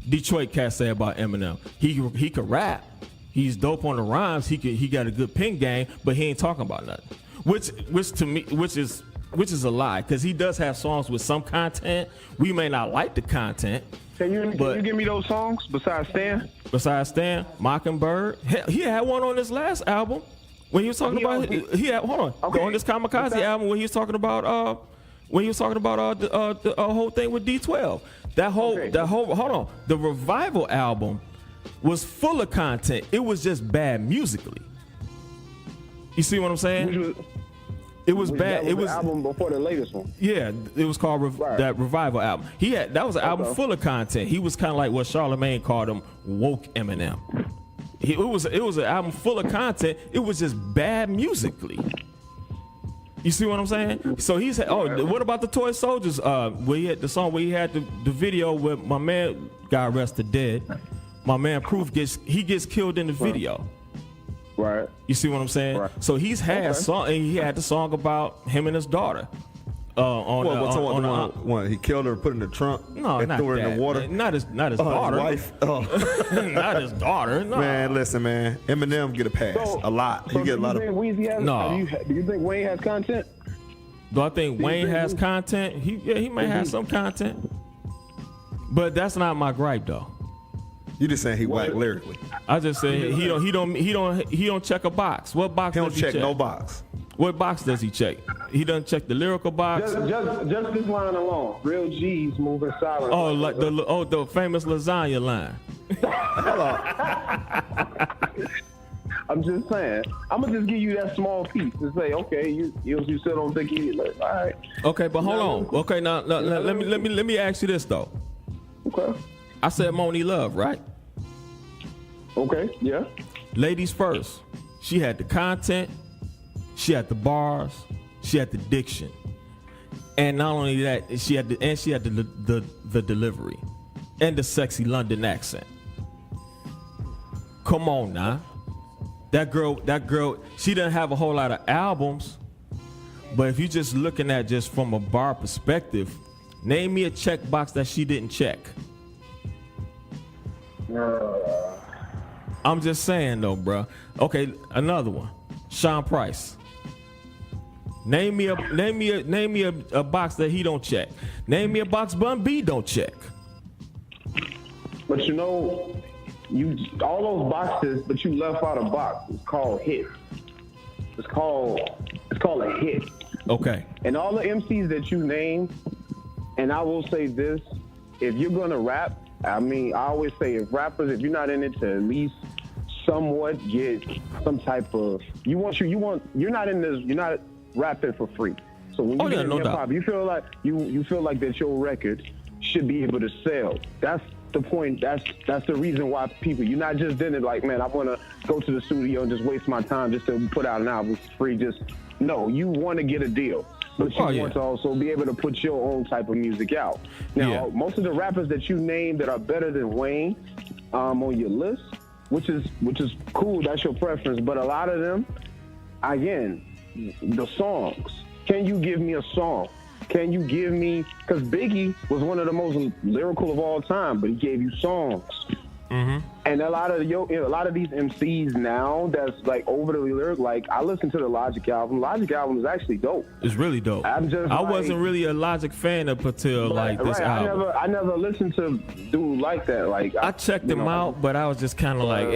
Detroit cats say about Eminem. He could rap. He's dope on the rhymes. He got a good pen game, but he ain't talking about nothing. Which to me, which is a lie, because he does have songs with some content. We may not like the content. Can you give me those songs besides Stan? Besides Stan, Mockingbird. He had one on his last album. When he was talking about, he had on this Kamikaze album when he was talking about the whole thing with D12. The Revival album was full of content. It was just bad musically. You see what I'm saying? It was bad. It was the album before the latest one. Yeah, it was called that Revival album. That was an album full of content. He was kind of like what Charlemagne called him, woke Eminem. It was an album full of content. It was just bad musically. You see what I'm saying? So he said, what about the Toy Soldiers? Where he had the song where he had the video where my man got arrested dead. My man Proof gets killed in the video. Right. You see what I'm saying? Right. So he's had song, and he had the song about him and his daughter. He killed her, put in the trunk, no, and threw her in the water. Not his daughter. His wife. Not his daughter. No. Man, listen, man. Eminem get a pass a lot. He get a lot of. No. Do you think Wayne has content? Do I think Wayne has content? He may have some content, but that's not my gripe though. You just saying he whack lyrically. I just say he don't check a box. What box does he check? He don't check no box. What box does he check? He doesn't check the lyrical box. Just this line alone. Real G's moving silent. Oh, like the famous lasagna line. I'm just saying. I'm gonna just give you that small piece to say, okay, you still don't think he like, all right. Okay, but hold on. Okay, now let me ask you this though. Okay. I said Moni Love, right? Okay, yeah. Ladies first. She had the content, she had the bars, she had the diction. And not only that, she had the delivery and the sexy London accent. Come on now. That girl, she didn't have a whole lot of albums, but if you're just looking at just from a bar perspective, Name me a check box that she didn't check. I'm just saying though, bro. Okay, another one. Sean Price. Name me a box that he don't check. Name me a box Bun B don't check. But you know, all those boxes, but you left out a box. It's called hit. It's called a hit. Okay. And all the MCs that you name, and I will say this, if you're gonna rap, I mean, I always say if you're not in it to at least somewhat get some type of, you're not rapping for free. So when you get in hip hop, you feel like you feel like that your record should be able to sell. That's the point. That's the reason why you're not just in it like, man, I want to go to the studio and just waste my time just to put out an album for free. No, you want to get a deal, but you want to also be able to put your own type of music out. Now, most of the rappers that you name that are better than Wayne on your list, which is cool, that's your preference, but a lot of them, again, the songs. Can you give me a song? Can you give me, because Biggie was one of the most lyrical of all time, but he gave you songs. Mm-hmm. And a lot of these MCs now that's like over the lyric, like I listened to the Logic album. Logic album is actually dope. It's really dope. I wasn't really a Logic fan up until this album. I never listened to dude like that. Like I checked him out, but I was just kind of like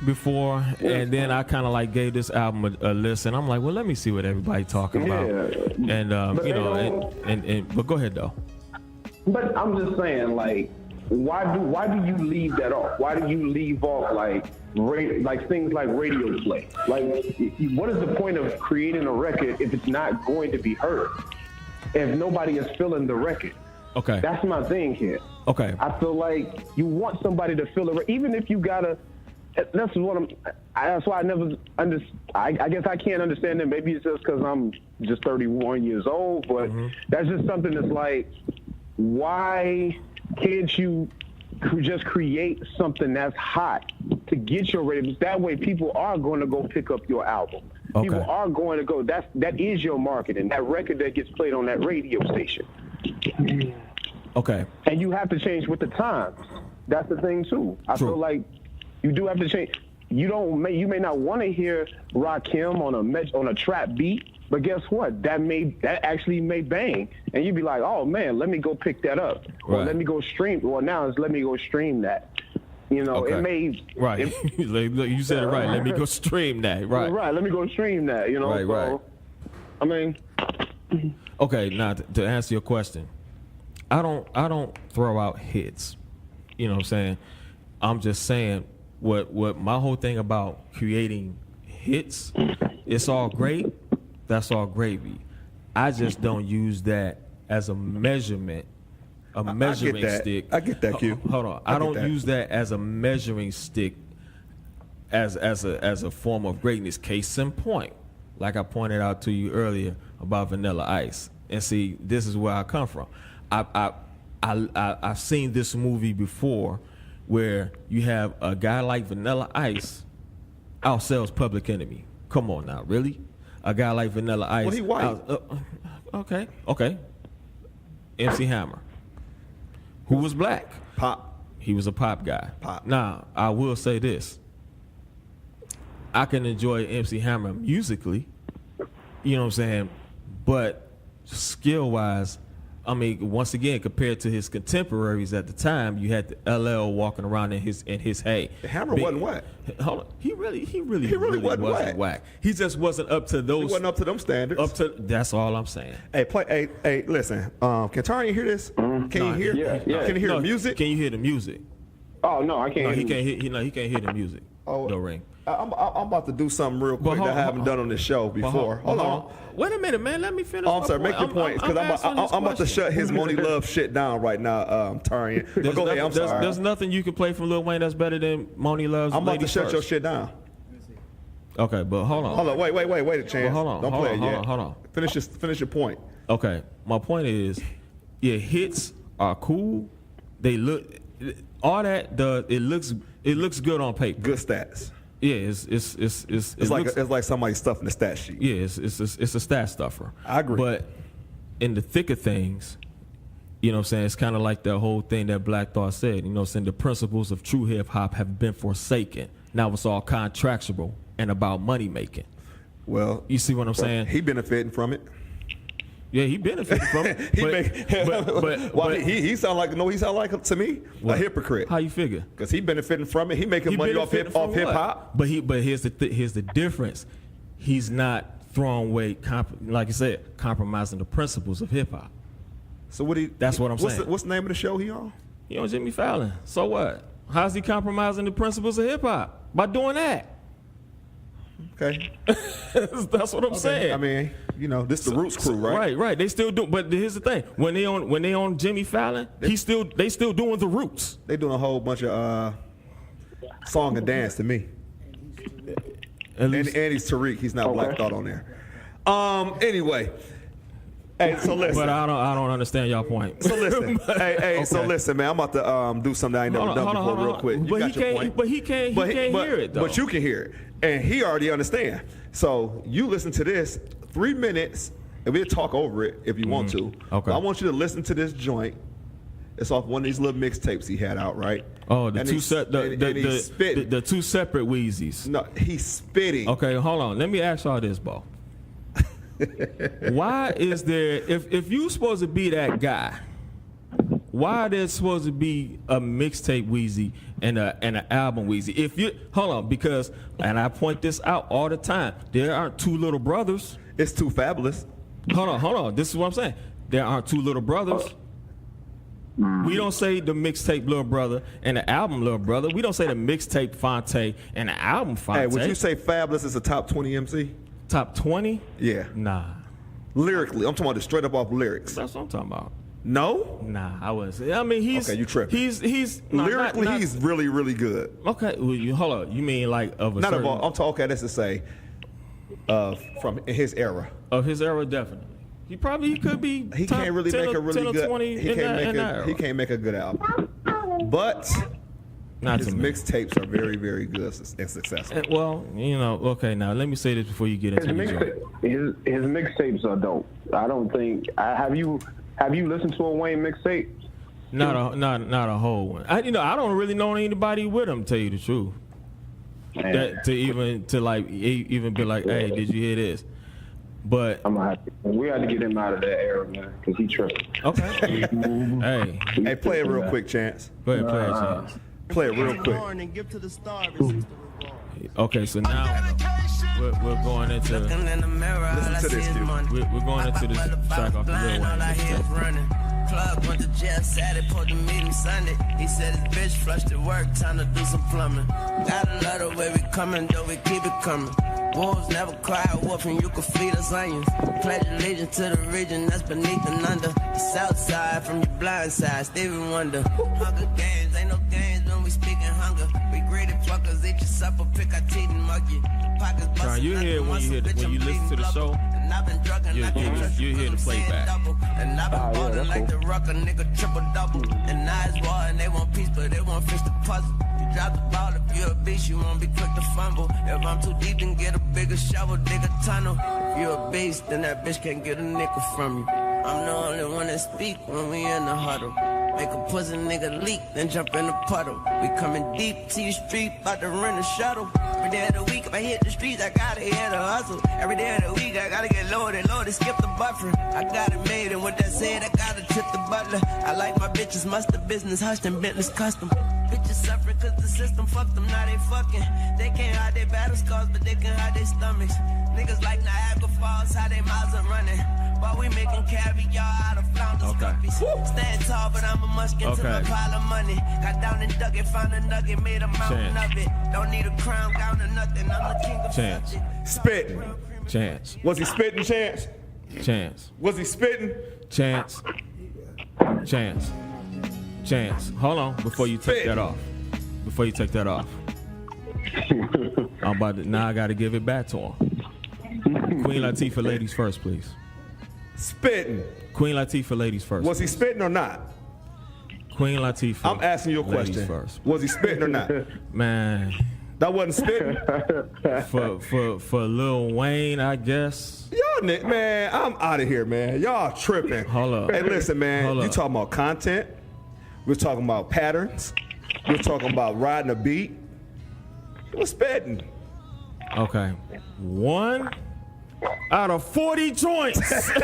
before, and then I kind of like gave this album a listen. I'm like, well, let me see what everybody talking about. And but go ahead though. But I'm just saying, like, why do you leave that off? Why do you leave off like things like radio play? Like, what is the point of creating a record if it's not going to be heard? If nobody is feeling the record? Okay, that's my thing here. Okay, I feel like you want somebody to feel it, even if you gotta. That's why I never understand. I guess I can't understand it. Maybe it's just because I'm just 31 years old, but that's just something that's like, why can't you just create something that's hot to get your ratings? That way people are going to go pick up your album. Okay. People are going to go, that is your marketing, that record that gets played on that radio station. Okay. And you have to change with the times. That's the thing too. I feel like you do have to change. You may not want to hear Rakim on a trap beat, but guess what? That actually may bang, and you'd be like, "Oh man, let me go pick that up, or let me go stream." Well, now it's let me go stream that. You know, it may you said it right. Let me go stream that. Right. Right. Let me go stream that. You know. Right. I mean. Okay. Now to answer your question, I don't throw out hits. You know what I'm saying? I'm just saying what my whole thing about creating hits. It's all great. That's all gravy. I just don't use that as a measurement, measuring stick. I get that, Q. Hold on. I don't use that as a measuring stick as a form of greatness. Case in point, like I pointed out to you earlier about Vanilla Ice. And see, this is where I come from. I've seen this movie before where you have a guy like Vanilla Ice outsells Public Enemy. Come on now, really? A guy like Vanilla Ice. Well, he white. Okay. MC Hammer, who was black. Pop. He was a pop guy. Pop. Now, I will say this. I can enjoy MC Hammer musically, you know what I'm saying? But skill-wise, I mean, once again, compared to his contemporaries at the time, you had the LL walking around in his hay. Hammer wasn't whack. Hold on. He really wasn't whack. He just wasn't up to those. He wasn't up to them standards. That's all I'm saying. Hey, listen. Can Taurean hear this? Can you hear? Yeah. Can you hear the music? Can you hear the music? Oh no, I can't. No, he can't hear. He can't hear the music. Oh, no ring. I'm about to do something real quick that I haven't done on this show before. Hold on. Wait a minute, man. Let me finish. I'm sorry. Make your point, because I'm about to shut his Money Love shit down right now, Taurean. Go ahead. I'm sorry. There's nothing you can play from Lil Wayne that's better than Money Love's. I'm about to shut first. your shit down. Okay, but hold on. Wait a chance. Hold on. Don't play it yet. Hold on. Finish your point. Okay, my point is, hits are cool. They look all that. It looks good on paper. Good stats. Yeah, it's like somebody stuffing the stat sheet. Yeah, it's a stat stuffer. I agree. But in the thick of things, You know what I'm saying? It's kind of like the whole thing that Black Thought said. You know what I'm saying? The principles of true hip-hop have been forsaken. Now it's all contractual and about money making. Well, you see what I'm saying? He benefiting from it. Yeah, he benefited from it. He sound like to me a hypocrite. How you figure? Because he benefiting from it. He making money off hip hop. But here's the difference. He's not throwing away, like you said, compromising the principles of hip hop. So that's what I'm saying. What's the name of the show he on? He on Jimmy Fallon. So what? How's he compromising the principles of hip hop? By doing that. Okay. That's what I'm saying. I mean, this the Roots crew, right? Right. They still do, but here's the thing: when they on Jimmy Fallon, they still doing the Roots. They doing a whole bunch of song and dance to me. And he's Tariq. He's not Black Thought on there. Anyway. Hey, so listen. But I don't understand y'all point. So listen. So listen, man. I'm about to do something I ain't never done before real quick. But he can't hear it though. But you can hear it. And he already understand. So you listen to this 3 minutes, and we'll talk over it if you want to. Okay. But I want you to listen to this joint. It's off one of these little mixtapes he had out, right? Oh, the two separate Wheezies. No, he's spitting. Okay, hold on. Let me ask y'all this, Bo. Why is there, if you supposed to be that guy, why there's supposed to be a mixtape Wheezy and an album Wheezy? If you hold on, because and I point this out all the time, there aren't two little brothers. It's too fabulous. Hold on. This is what I'm saying. There aren't two little brothers. We don't say the mixtape Little Brother and the album Little Brother. We don't say the mixtape Fonte and the album Fonte. Hey, would you say Fabulous is a top 20 MC? Top 20? Yeah. Nah. Lyrically, I'm talking about straight up off lyrics. That's what I'm talking about. No? Nah, I wouldn't say. I mean, he's okay. You tripping? He's lyrically, he's really, really good. Okay, well, hold on. You mean like of a not certain? Of all, I'm talking. Okay, that's to say, from his era. Of his era, definitely. He could be. He top can't really 10 make a really or good. 20 He can't make a good album. But not his mixtapes are very, very good and successful. Well, okay. Now let me say this before you get into his mixtapes are dope. I don't think. Have you listened to a Wayne mixtape? Not a whole one. I don't really know anybody with him. Tell you the truth. That to even be like, hey, did you hear this? But we had to get him out of that era, man, because he tripping. Okay. Hey, play it real quick, Chance. Go ahead, play it, Chance. Play it real quick. Okay, so now we're going into. Listen to this, dude. We're going into this track off the Lil Wayne. Plug went to jail Saturday, supposed to meet him Sunday. He said his bitch flushed at work, time to do some plumbing. Got another way we coming, though we keep it coming. Wolves never cry wolf and you can feed us onions. Pledge allegiance to the region that's beneath and under. The south side from your blind side, Stevie Wonder. Hunger games, ain't no games when we speaking hunger. We greedy fuckers, eat your supper, pick our teeth and mug you. Pockets bustin', you hear when you listen to the show, you hear the playback. And I've been ballin' like the Rucker, nigga triple double. And now it's war and they want peace, but they won't fix the puzzle. You drop the ball, if you're a beast, you won't be quick to fumble. If I'm too deep, then get a bigger shovel, dig a tunnel. If you're a beast, then that bitch can't get a nickel from you. I'm the only one that speak when we in the huddle. Make a pussy nigga leak, then jump in the puddle. We coming deep to your street, about to rent a shuttle. Every day of the week, if I hit the streets, I gotta hit a hustle. Every day of the week, I gotta get loaded, skip the buffer. I got it made, and with that said, I gotta tip the butler. I like my bitches, muster business, hushed and Bentley's custom. Bitches suffering cause the system fucked them, now they fucking. They can't hide their battle scars, but they can hide their stomachs. Niggas like Niagara Falls, how they mouths are running. While we making caviar out of flounders, guppies. Stand tall, but I'm a muskin to my pile of money. Got down and dug it, found a nugget, made a mountain of it. Don't need a crown, gown or nothing, I'm the king of Chance. Spitting. Chance. Was he spitting, Chance? Chance. Was he spitting? Chance. Chance. Chance. Hold on before you take that off. Now I got to give it back to him. Queen Latifah, ladies first, please. Spitting. Queen Latifah, ladies first. Was he spitting or not? Queen Latifah. I'm asking you a question. First. Was he spitting or not? Man, That wasn't spitting. for Lil Wayne, I guess. Y'all, man, I'm out of here, man. Y'all tripping. Hold up. Hey, listen, man. Hold You up. talking about content? We're talking about patterns. We're talking about riding a beat. What's spitting? Okay. 1 out of 40 joints. Well,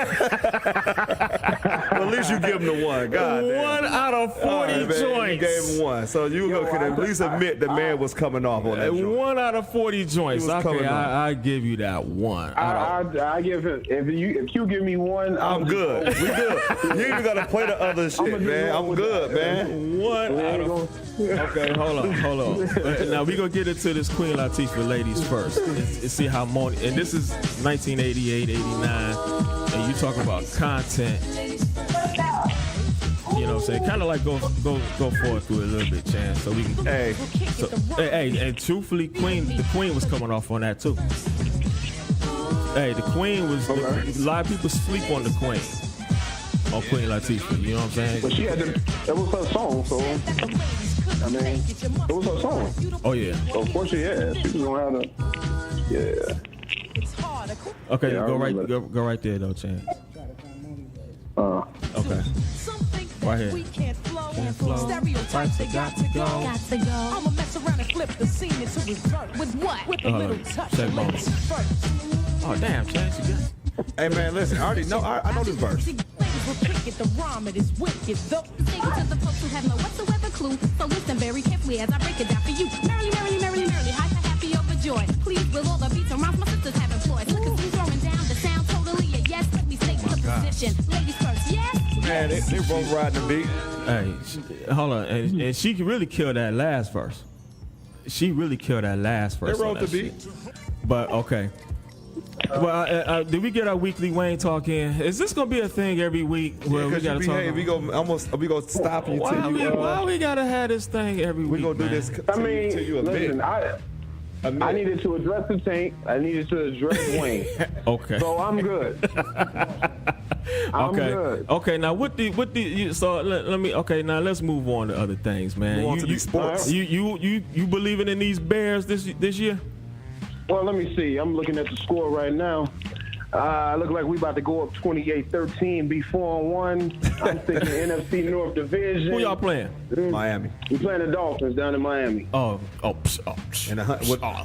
at least you give him the one. God damn. 1 out of 40 All right, man, joints. You gave him one. So you can at least admit the man was coming off on that joint. 1 out of 40 joints. He was Okay, coming on. I give you that one. I give him. If you give me one, I'm good. We good. You even got to play the other shit, man. I'm good, man. 1 out of. Okay, hold on. Now we gonna get into this Queen Latifah ladies first and see how Moni. And this is 1988, 89, and you talking about content. You know what I'm saying? Kind of like go forward through it a little bit, Chan. So we can. Hey, and truthfully, the Queen was coming off on that too. Hey, the Queen was. A lot of people sleep on the Queen. On Queen Latifah, you know what I'm saying? But she had that was her song, so I mean, it was her song. Oh yeah. So of course, yeah, she was gonna have to. Yeah. Okay, Yeah, go I right remember. there though, Chan. Okay. Right here. Can't flow. Stereotypes, they got to go. Got to go. I'ma mess around and flip the scene into reverse. With what? With a little touch check of bones. ladies first. Oh damn, Chan, you got. Hey, man, listen. I already know. I know this verse. See, ladies will cricket, the rhyme, it is wicked. The Sing to the folks who have no whatsoever clue. So listen very carefully as I break it down for you. Merrily, merrily, merrily, merrily, hyper, happy, overjoyed. Please, will all the beats and rhymes my sisters have employed. Look at me throwing down the sound totally a yes. Let me stay to position. Ladies first, yes? Man, they both riding the beat. Hey, hold on, and she really killed that last verse. She really killed that last verse. They wrote on the that beat. shit. But okay. Well, did we get our weekly Wayne talk in? Is this gonna be a thing every week where we Because gotta you talk? behave, we go stop you till you. Why we gotta have this thing every We week? gonna do man? this I mean, till you admit. listen, I needed to address the tank. I needed to address Wayne. Okay. So I'm good. I'm Okay. good. Okay. Now, so let me. Okay. Now let's move on to other things, man. Move on to these sports. You believing in these Bears this year? Well, let me see. I'm looking at the score right now. Look like we about to go up 28-13, be 4-1. I'm thinking NFC North Division. Who y'all playing? Miami. We playing the Dolphins down in Miami. And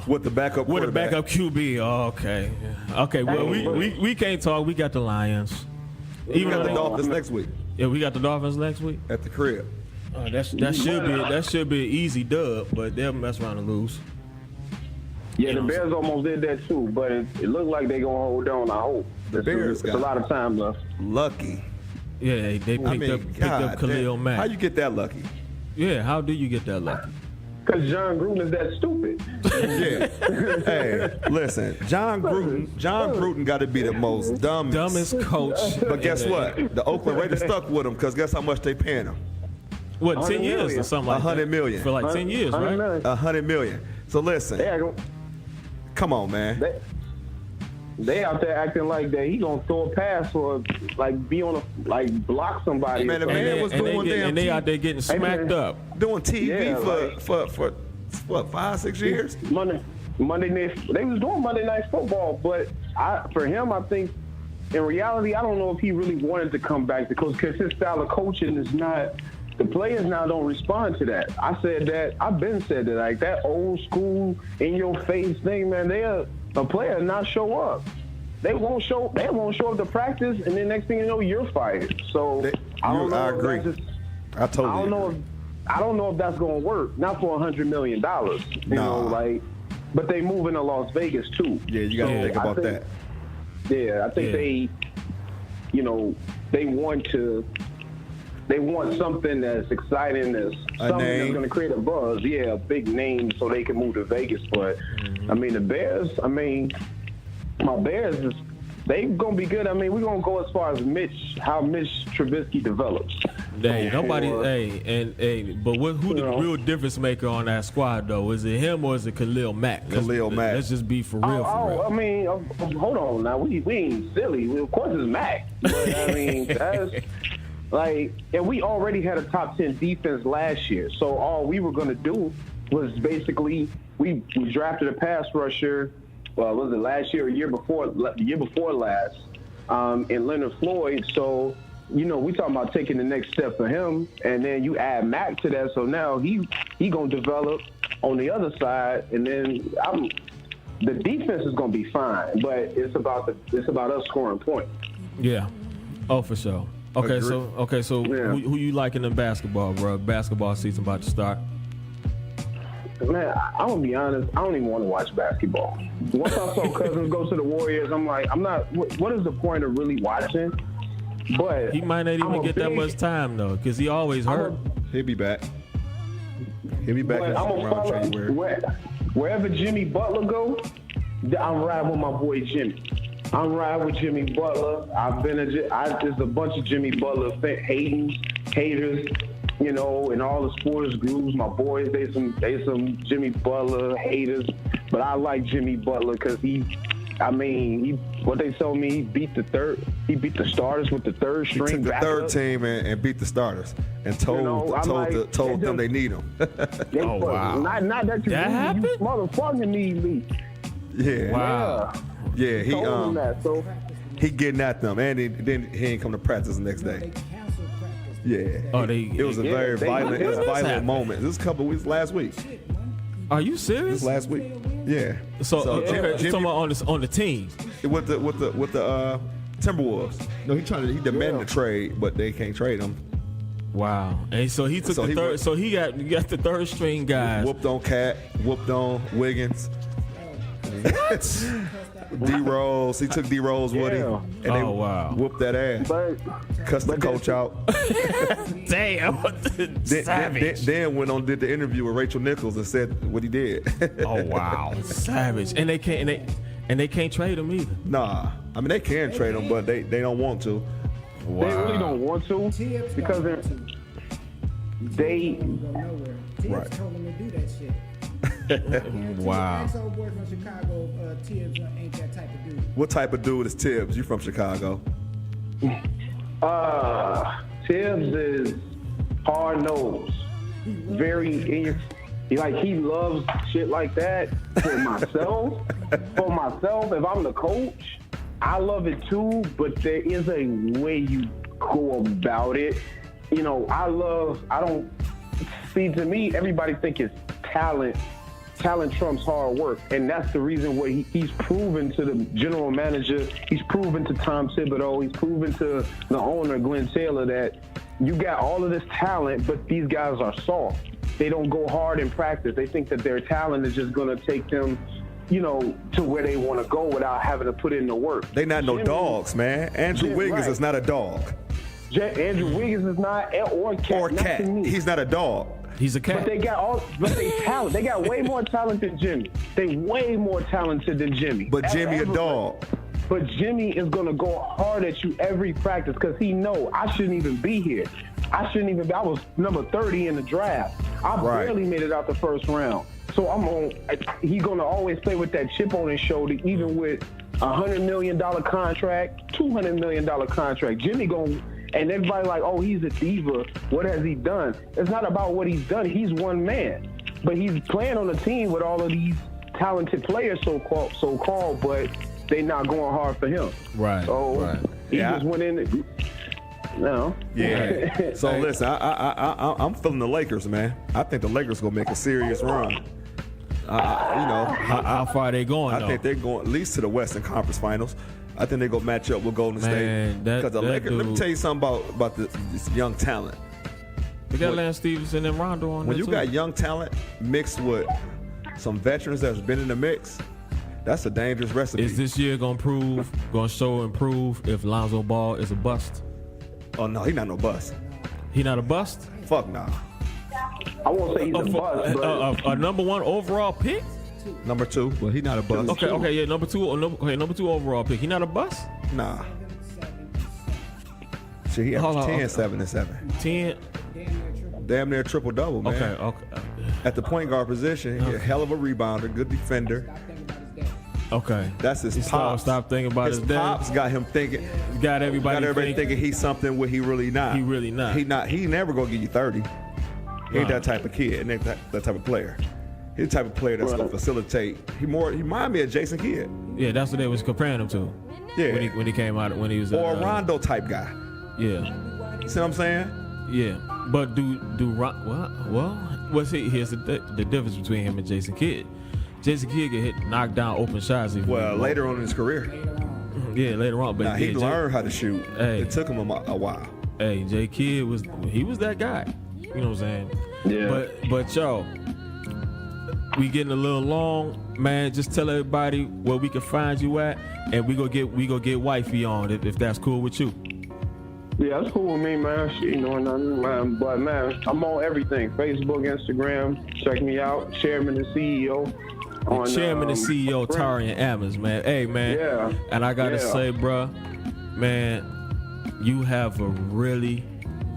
with the backup With a quarterback. backup QB. Oh, okay. Okay. Well, we can't talk. We got the Lions. We got the Dolphins next week Yeah, we got the Dolphins next week. at the crib. That should be an easy dub, but they'll mess around and lose. Yeah, the Bears almost did that too, but it looked like they gonna hold on. I hope. The Bears It's got a lot of time left. lucky. Yeah, they picked up Khalil damn. Mack. How you get that lucky? Yeah, how do you get that lucky? Because John Gruden is that stupid. Yeah. Hey, listen, John Gruden got to be the most Dumbest coach. But guess what? The Oakland Raiders stuck with him because guess how much they paying him? What, 10 100 years million. or something like that? 100 million. For like 10 years, right? $100 million. So listen, come on, man. They out there acting like that. He gonna throw a pass or like be on a block somebody. Man, the man was doing damn. And they out there getting smacked up. Doing TV Yeah, for what 5-6 years? Monday night. They was doing Monday Night Football, but for him, I think in reality, I don't know if he really wanted to come back because his style of coaching is not. The players now don't respond to that. I've been said that, like that old school in your face thing, man. A player not show up. They won't show up to practice, and then next thing you know, you're fired. So I don't know. I agree. I totally agree. I don't know if that's gonna work. Not for $100 million. You know, but they moving to Las Vegas too. Yeah, you gotta think about that. Yeah, I think they want something that's exciting, that's something that's going to create a buzz. Yeah, a big name so they can move to Vegas. But, I mean, the Bears, my Bears, they going to be good. I mean, we're going to go as far as how Mitch Trubisky develops. But who the real difference maker on that squad, though? Is it him or is it Khalil Mack? Mack. Let's just be for real. I mean, hold on now. We ain't silly. Of course it's Mack. But, I mean, that's... and we already had a top 10 defense last year. So all we were going to do was basically we drafted a pass rusher. Well, was it last year or year before last? In Leonard Floyd. So, we talking about taking the next step for him, and then you add Mac to that. So now he gonna develop on the other side, and then the defense is gonna be fine, but it's about us scoring points. Yeah. Oh, for sure. Okay, so Yeah. who you liking in basketball, bro? Basketball season about to start. Man, I'm gonna be honest. I don't even want to watch basketball. Once I saw Cousins go to the Warriors, I'm like, I'm not. What is the point of really watching? But He might not even get that much time though, because he always hurt. He'll be back. He'll be back But in I'm gonna around follow January. wherever Jimmy Butler go. I'm riding with my boy Jimmy. I'm riding with Jimmy Butler. There's a bunch of Jimmy Butler haters, and all the sports groups. My boys, they some Jimmy Butler haters, but I like Jimmy Butler because what they told me, he beat the starters with the third He string. took the third backup. team and beat the starters and told them they need them. Oh, wow. Not that you That happened? You motherfucking need me. Yeah. Wow. Yeah, he Told him that, so he getting at them, and then he ain't come to practice the next day. Yeah. Oh, it was a yeah, very they- violent, when did this violent happen? moment. This was a couple of weeks last week. Are you This serious? last week. Yeah. So Jimmy, talking about on the team. with the Timberwolves. No, he demanded a trade, but they can't trade him. Wow. And so he took So the he third. went- So he got the third string guys. Whooped on Cat, whooped on Wiggins. D-Rose, he took D-Rose with him. Yeah. And they Oh, wow. whooped that ass. but Cussed the coach out. Damn. Then went on did the interview with Rachel Nichols and said what he did. Oh wow. Savage. And they can't trade him either. Nah, I mean they can trade him, but they don't want to. Wow. they really don't want to because they. Right. told him to do that shit. Wow. This old boy from Chicago, Tibbs, ain't that type of dude. What type of dude is Tibbs? You from Chicago? Tibbs is hard nosed, very he loves shit like that. For myself, if I'm the coach, I love it too. But there is a way you go about it. To me, everybody think it's talent. Talent trumps hard work, and that's the reason why he's proven to the general manager, he's proven to Tom Thibodeau, he's proven to the owner, Glenn Taylor, that you got all of this talent, but these guys are soft. They don't go hard in practice. They think that their talent is just going to take them, to where they want to go without having to put in the work. They not no dogs, man. Andrew Wiggins right. is not a dog. Andrew Wiggins is not, or Cat. Or not Cat. to me. He's not a dog. He's a cat. But they talent. They got way more talent than Jimmy. They way more talented than Jimmy. But Jimmy a dog. But Jimmy is gonna go hard at you every practice because he know I shouldn't even be here. I was number 30 in the draft. I Right. barely made it out the first round. So he's gonna always play with that chip on his shoulder, even with $100 million contract, $200 million contract. Jimmy and everybody like, oh, he's a diva. What has he done? It's not about what he's done. He's one man. But he's playing on a team with all of these talented players, so-called, but they not going hard for him. Right. So right. he Yeah. just went in. No. Yeah. So listen, I'm feeling the Lakers, man. I think the Lakers gonna make a serious run. How far they going? I think they're going at least to the Western Conference Finals. I think they're gonna match up with Golden Man, State. that- Because the that Lakers, let me dude- tell you something about this young talent. We got Lance Stevenson and Rondo on When there you too. got young talent mixed with some veterans that's been in the mix, that's a dangerous recipe. Is this year gonna show and prove if Lonzo Ball is a bust? Oh no, he not no bust. He not a bust? Fuck nah. I won't say he's a bust, but A number one overall pick? Number 2, but he not a bust. Okay, yeah, number two overall pick. He not a bust? Nah. Shit, he Hold averaged on, 10, 7, and 7. 10. Damn near triple double, man. Okay. At the point guard position, he's a hell of a rebounder, good defender. Okay. That's his pops. Stop thinking about his his dad. pops got him thinking. Got everybody thinking he's something where he really not. He really not. He never gonna give you 30. He ain't Right. that type of kid. Ain't that type of player. He's the type of player that's gonna facilitate. He remind me of Jason Kidd. Yeah, that's what they was comparing him to. Yeah. When he came out, when he was Or a Rondo type guy. Yeah. See what I'm saying? Yeah. But here's the difference between him and Jason Kidd. Jason Kidd get hit, knocked down open shots. Later on in his career. Yeah, later on. But he learned how to shoot. Hey, it took him a while. Hey, J Kidd was that guy. You know what I'm saying? Yeah. But yo, we getting a little long, man. Just tell everybody where we can find you at, and we go get wifey on if that's cool with you. Yeah, that's cool with me, man. She ain't doing nothing, man. But man, I'm on everything: Facebook, Instagram. Check me out, Chairman and CEO. Chairman and CEO Taurean Ammons, man. Hey, man. Yeah. And I gotta say, bruh, man, you have a really,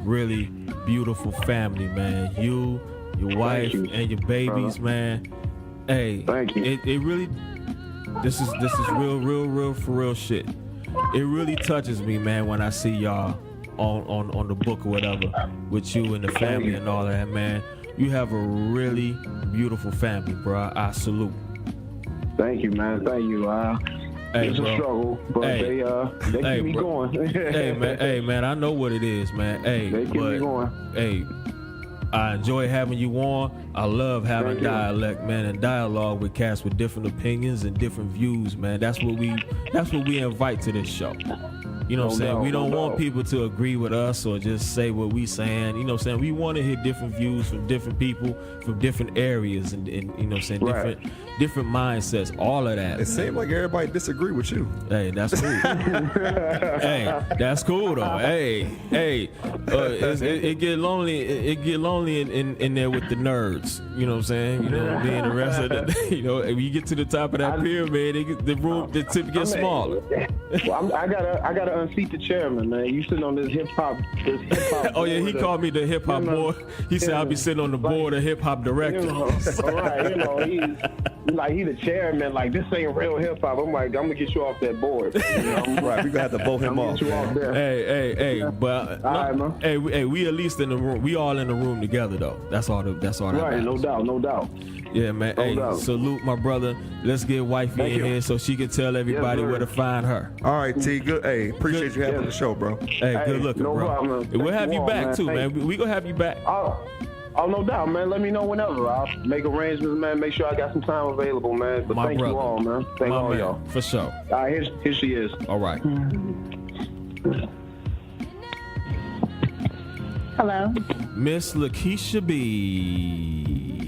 really beautiful family, man. You, your wife, and your babies, man. Hey, thank you. It really, this is real for real shit. It really touches me, man, when I see y'all on the book or whatever with you and the family and all that, man. You have a really beautiful family, bro. I salute. Thank you, man. Thank you. It's a struggle, but they keep me going. hey, man. I know what it is, man. Hey, they keep me going. Hey, I enjoy having you on. I love having dialect, man, and dialogue with cats with different opinions and different views, man. That's what we invite to this show. You know what I'm saying? We don't want people to agree with us or just say what we saying. You know what I'm saying? We want to hear different views from different people from different areas and you know what I'm saying? Different mindsets, all of that. It seems like everybody disagree with you. Hey, that's cool. Hey, that's cool though. Hey, it get lonely. It get lonely in there with the nerds. You know what I'm saying? You know, being the rest of the. You know, when you get to the top of that pyramid, the tip gets smaller. Well, I gotta unseat the chairman, man. You sitting on this hip hop. Oh yeah, he called me the hip hop board. He said I'll be sitting on the board of hip hop director. You know, right? You know, he the chairman. Like, this ain't real hip hop. I'm like, I'm gonna get you off that board. You know? Right, we gonna have to vote him off. Hey, but hey, we at least in the room. We all in the room together though. That's all. Right, no doubt. Yeah, man. Hey, salute my brother. Let's get wifey in here so she can tell everybody where to find her. All right, T. Good. Hey, appreciate you having the show, bro. Hey, good looking, bro. Problem, we'll have you back too, man. We gonna have you back. Oh, no doubt, man. Let me know whenever. I'll make arrangements, man. Make sure I got some time available, man. But thank you all, man. Thank all y'all. For sure. All right, here she is. All right. Hello. Miss LaKeshia Bee.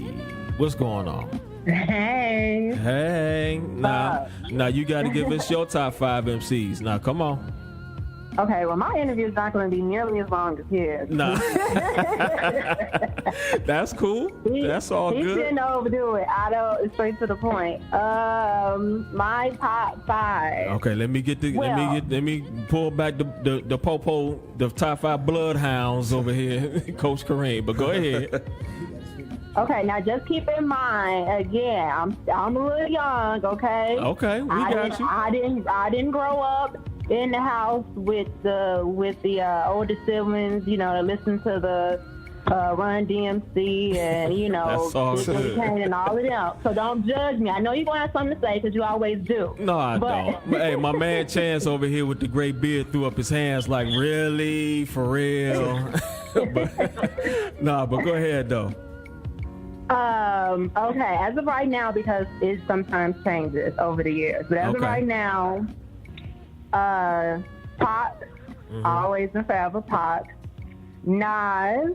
What's going on? Hey. Now you got to give us your top 5 MCs. Now, come on. Okay, well, my interview is not going to be nearly as long as his. Nah. That's cool. That's all good. He didn't overdo it. Straight to the point. My top 5. Okay, let me pull back the Po Po, the top 5 bloodhounds over here, Coach Kareem. But go ahead. Okay, now just keep in mind, again, I'm a little young. Okay. Okay, we got you. I didn't grow up in the house with the older siblings, you know, to listen to the Run DMC and, you know, and all of them. So don't judge me. I know you're going to have something to say because you always do. No, I don't. But, hey, my man Chance over here with the gray beard threw up his hands like, really? For real? But go ahead, though. Okay, as of right now, because it sometimes changes over the years. But as of right now, Pac, always and forever Pac, Nas,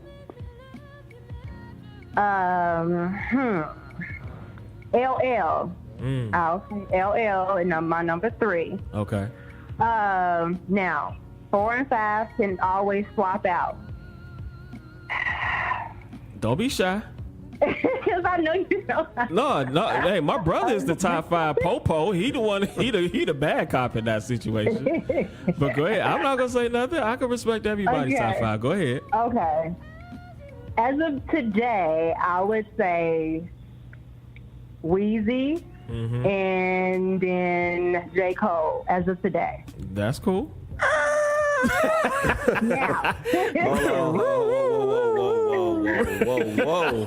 LL. I'll say LL and my number 3. Okay. Now, 4 and 5 can always swap out. Don't be shy. Because I know you know. No. Hey, my brother is the top 5 Po. He the one. He the bad cop in that situation. But go ahead. I'm not gonna say nothing. I can respect everybody's top 5. Go ahead. Okay. As of today, I would say Weezy and then J. Cole. As of today. That's cool. Now. Whoa.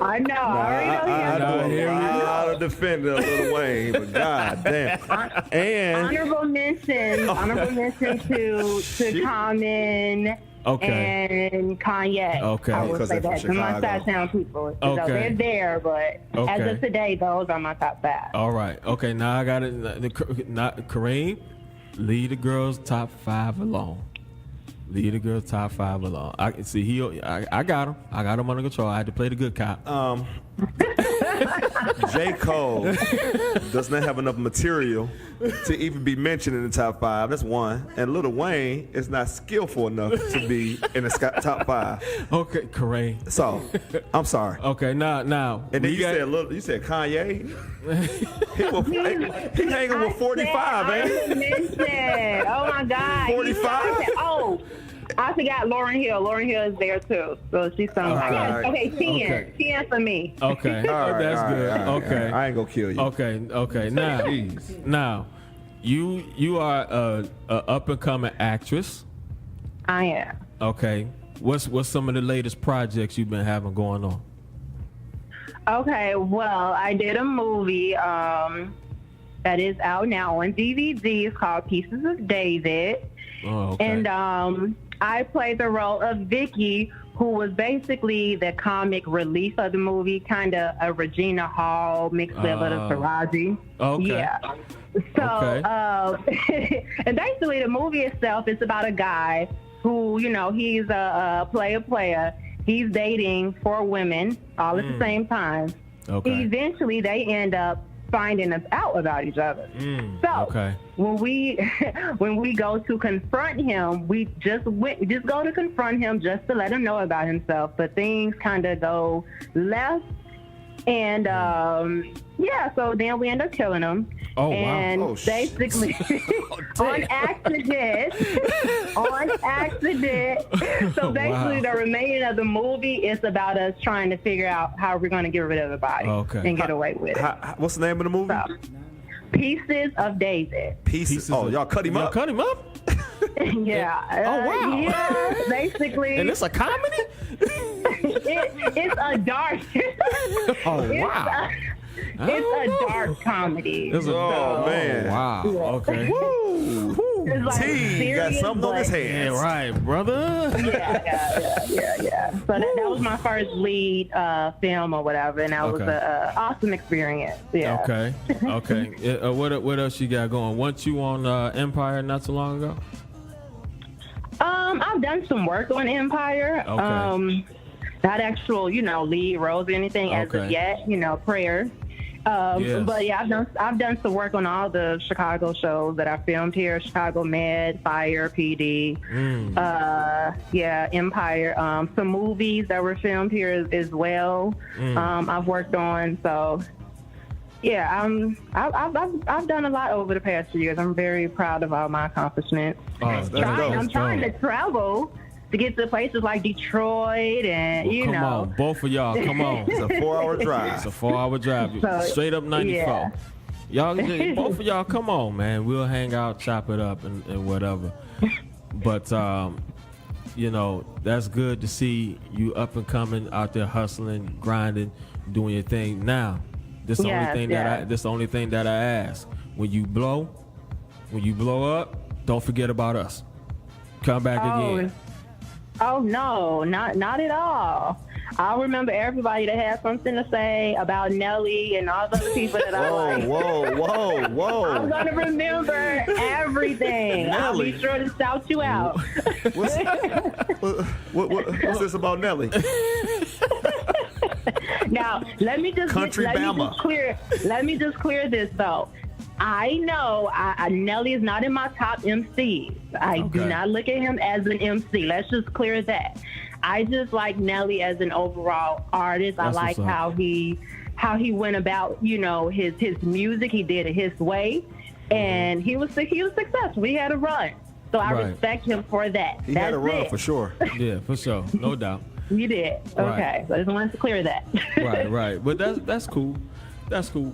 I know. I already know. I lot of defender of Lil Wayne, but god damn. And honorable mention to Common. Okay. And Kanye. Okay. I would Because say they're that. from My Chicago. Side-Town people. So Okay. they're there, but as Okay. of today, those are my top 5. All right. Okay. Now I got it. Not Kareem. Leave the girls' top 5 alone. Leave the girls' top 5 alone. I see. I got him. I got him under control. I had to play the good cop. J. Cole does not have enough material to even be mentioned in the top 5. That's one. And Lil Wayne is not skillful enough to be in the top 5. Okay, Kareem. So, I'm sorry. Okay, now. And then we you said Kanye. he hanging with 45, man. Mention. Oh my God. 45? I forgot Lauryn Hill. Lauryn Hill is there too. So she's something. Right. Okay, 10. Okay. 10 for me. Okay, that's good. Okay, I ain't gonna kill you. Okay. Now, you are a up and coming actress. I am. Okay, what's some of the latest projects you've been having going on? Okay, well, I did a movie that is out now on DVD. It's called Pieces of David. Oh, okay. And I played the role of Vicky, who was basically the comic relief of the movie, kind of a Regina Hall mixed with a Taraji. Okay. Yeah. So, and basically the movie itself is about a guy who, he's a player. He's dating 4 women all at the same time. Okay. Eventually, they end up finding out about each other. When we go to confront him, we just go to confront him just to let him know about himself. But things kind of go left, and so then we end up killing him. Oh, and wow. basically on accident. So basically, the remaining of the movie is about us trying to figure out how we're going to get rid of the body and get away with it. What's the name of the movie? So, Pieces of David. Pieces. Oh, y'all cut him up. Cut him up. Yeah. Oh wow. Yeah. Basically. And it's a comedy. It's a dark. Oh wow. It's a dark comedy. Man. Wow. Okay. Woo. It's like T got serious, something on his but- hands. Yeah, right, brother. Yeah. So that was my first lead film or whatever, and that was an awesome experience. Yeah. Okay. What else you got going? Weren't you on Empire not too long ago? I've done some work on Empire. Okay. Not actual, lead roles or anything as of yet. Prayers. Yes. But yeah, I've done some work on all the Chicago shows that I filmed here: Chicago Med, Fire, PD, Empire. Some movies that were filmed here as well. I've worked on. So yeah, I've done a lot over the past few years. I'm very proud of all my accomplishments. I'm trying to travel to get to places like Detroit and, Come on, both of y'all, come on. It's a 4-hour drive. It's a 4-hour drive. So, Straight up 94. yeah. Y'all, both of y'all, come on, man. We'll hang out, chop it up, and whatever. But, that's good to see you up and coming out there hustling, grinding, doing your thing. Now, this is the only thing that I ask. When you blow up, don't forget about us. Come back again. Oh no, not at all. I remember everybody that had something to say about Nelly and all those people that I like. Whoa. I'm gonna remember everything. I'll be sure to shout you out. What's this about Nelly? Now, let me just clear this though. I know Nelly is not in my top MCs. I do not look at him as an MC. Let's just clear that. I just like Nelly as an overall artist. I like how he went about, his music. He did it his way, and he was successful. He had a run, so I respect him for that. He had a run for sure. Yeah, for sure, no doubt. You did. Okay, so I just wanted to clear that. Right. But that's cool. That's cool.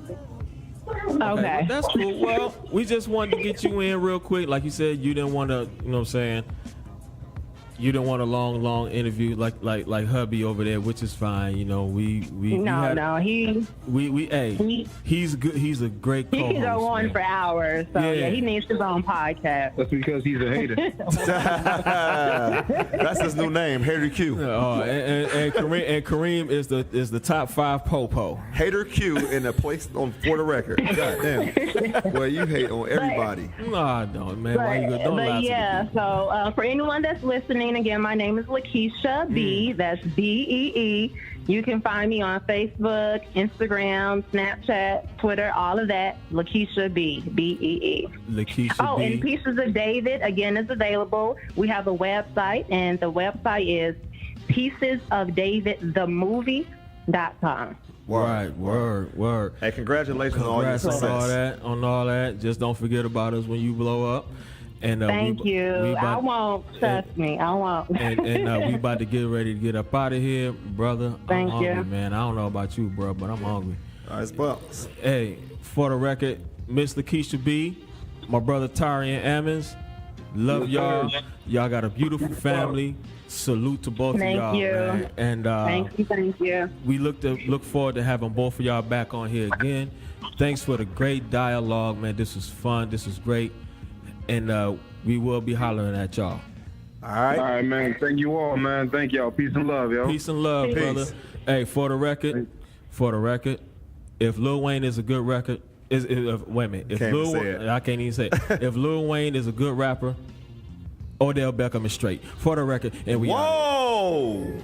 Okay. Well, that's cool. Well, we just wanted to get you in real quick. Like you said, you didn't want to, You don't want a long interview like hubby over there, which is fine. You know, he's good. He's a great co-host. He can go on for hours. So Yeah. he needs his own podcast. That's because he's a hater. That's his new name, Hater Q. And Kareem is the top 5 po-po. Hater Q in a place for the record. God damn. Well, you hate on everybody. No, I don't, man. Why you don't lie to yeah, the people? so for anyone that's listening, again, my name is LaKeshia Bee. That's Bee. You can find me on Facebook, Instagram, Snapchat, Twitter, all of that. LaKeshia Bee, Bee. LaKeshia Bee. And Pieces of David, again, is available. We have a website, and the website is piecesofdavidthemovie.com. Right, word. Hey, congratulations on all your success. on all that. Just don't forget about us when you blow up. And Thank you. I won't. Trust me, I won't. and we about to get ready to get up out of here, brother. Thank I'm you. hungry, man. I don't know about you, bro, but I'm hungry. All right, Bumps. Hey, for the record, Miss LaKeshia Bee, my brother Taurean Ammons, love y'all. Y'all got a beautiful family. Salute to both of y'all, man. And thank you. we look forward to having both of y'all back on here again. Thanks for the great dialogue, man. This was fun. This was great. And we will be hollering at y'all. All right, man. Thank you all, man. Thank y'all. Peace and love, yo. Peace and love, brother. Hey, for the record, if Lil Wayne is a good record, wait a minute. If I can't even say it. If Lil Wayne is a good rapper, Odell Beckham is straight. For the record, and we. Whoa!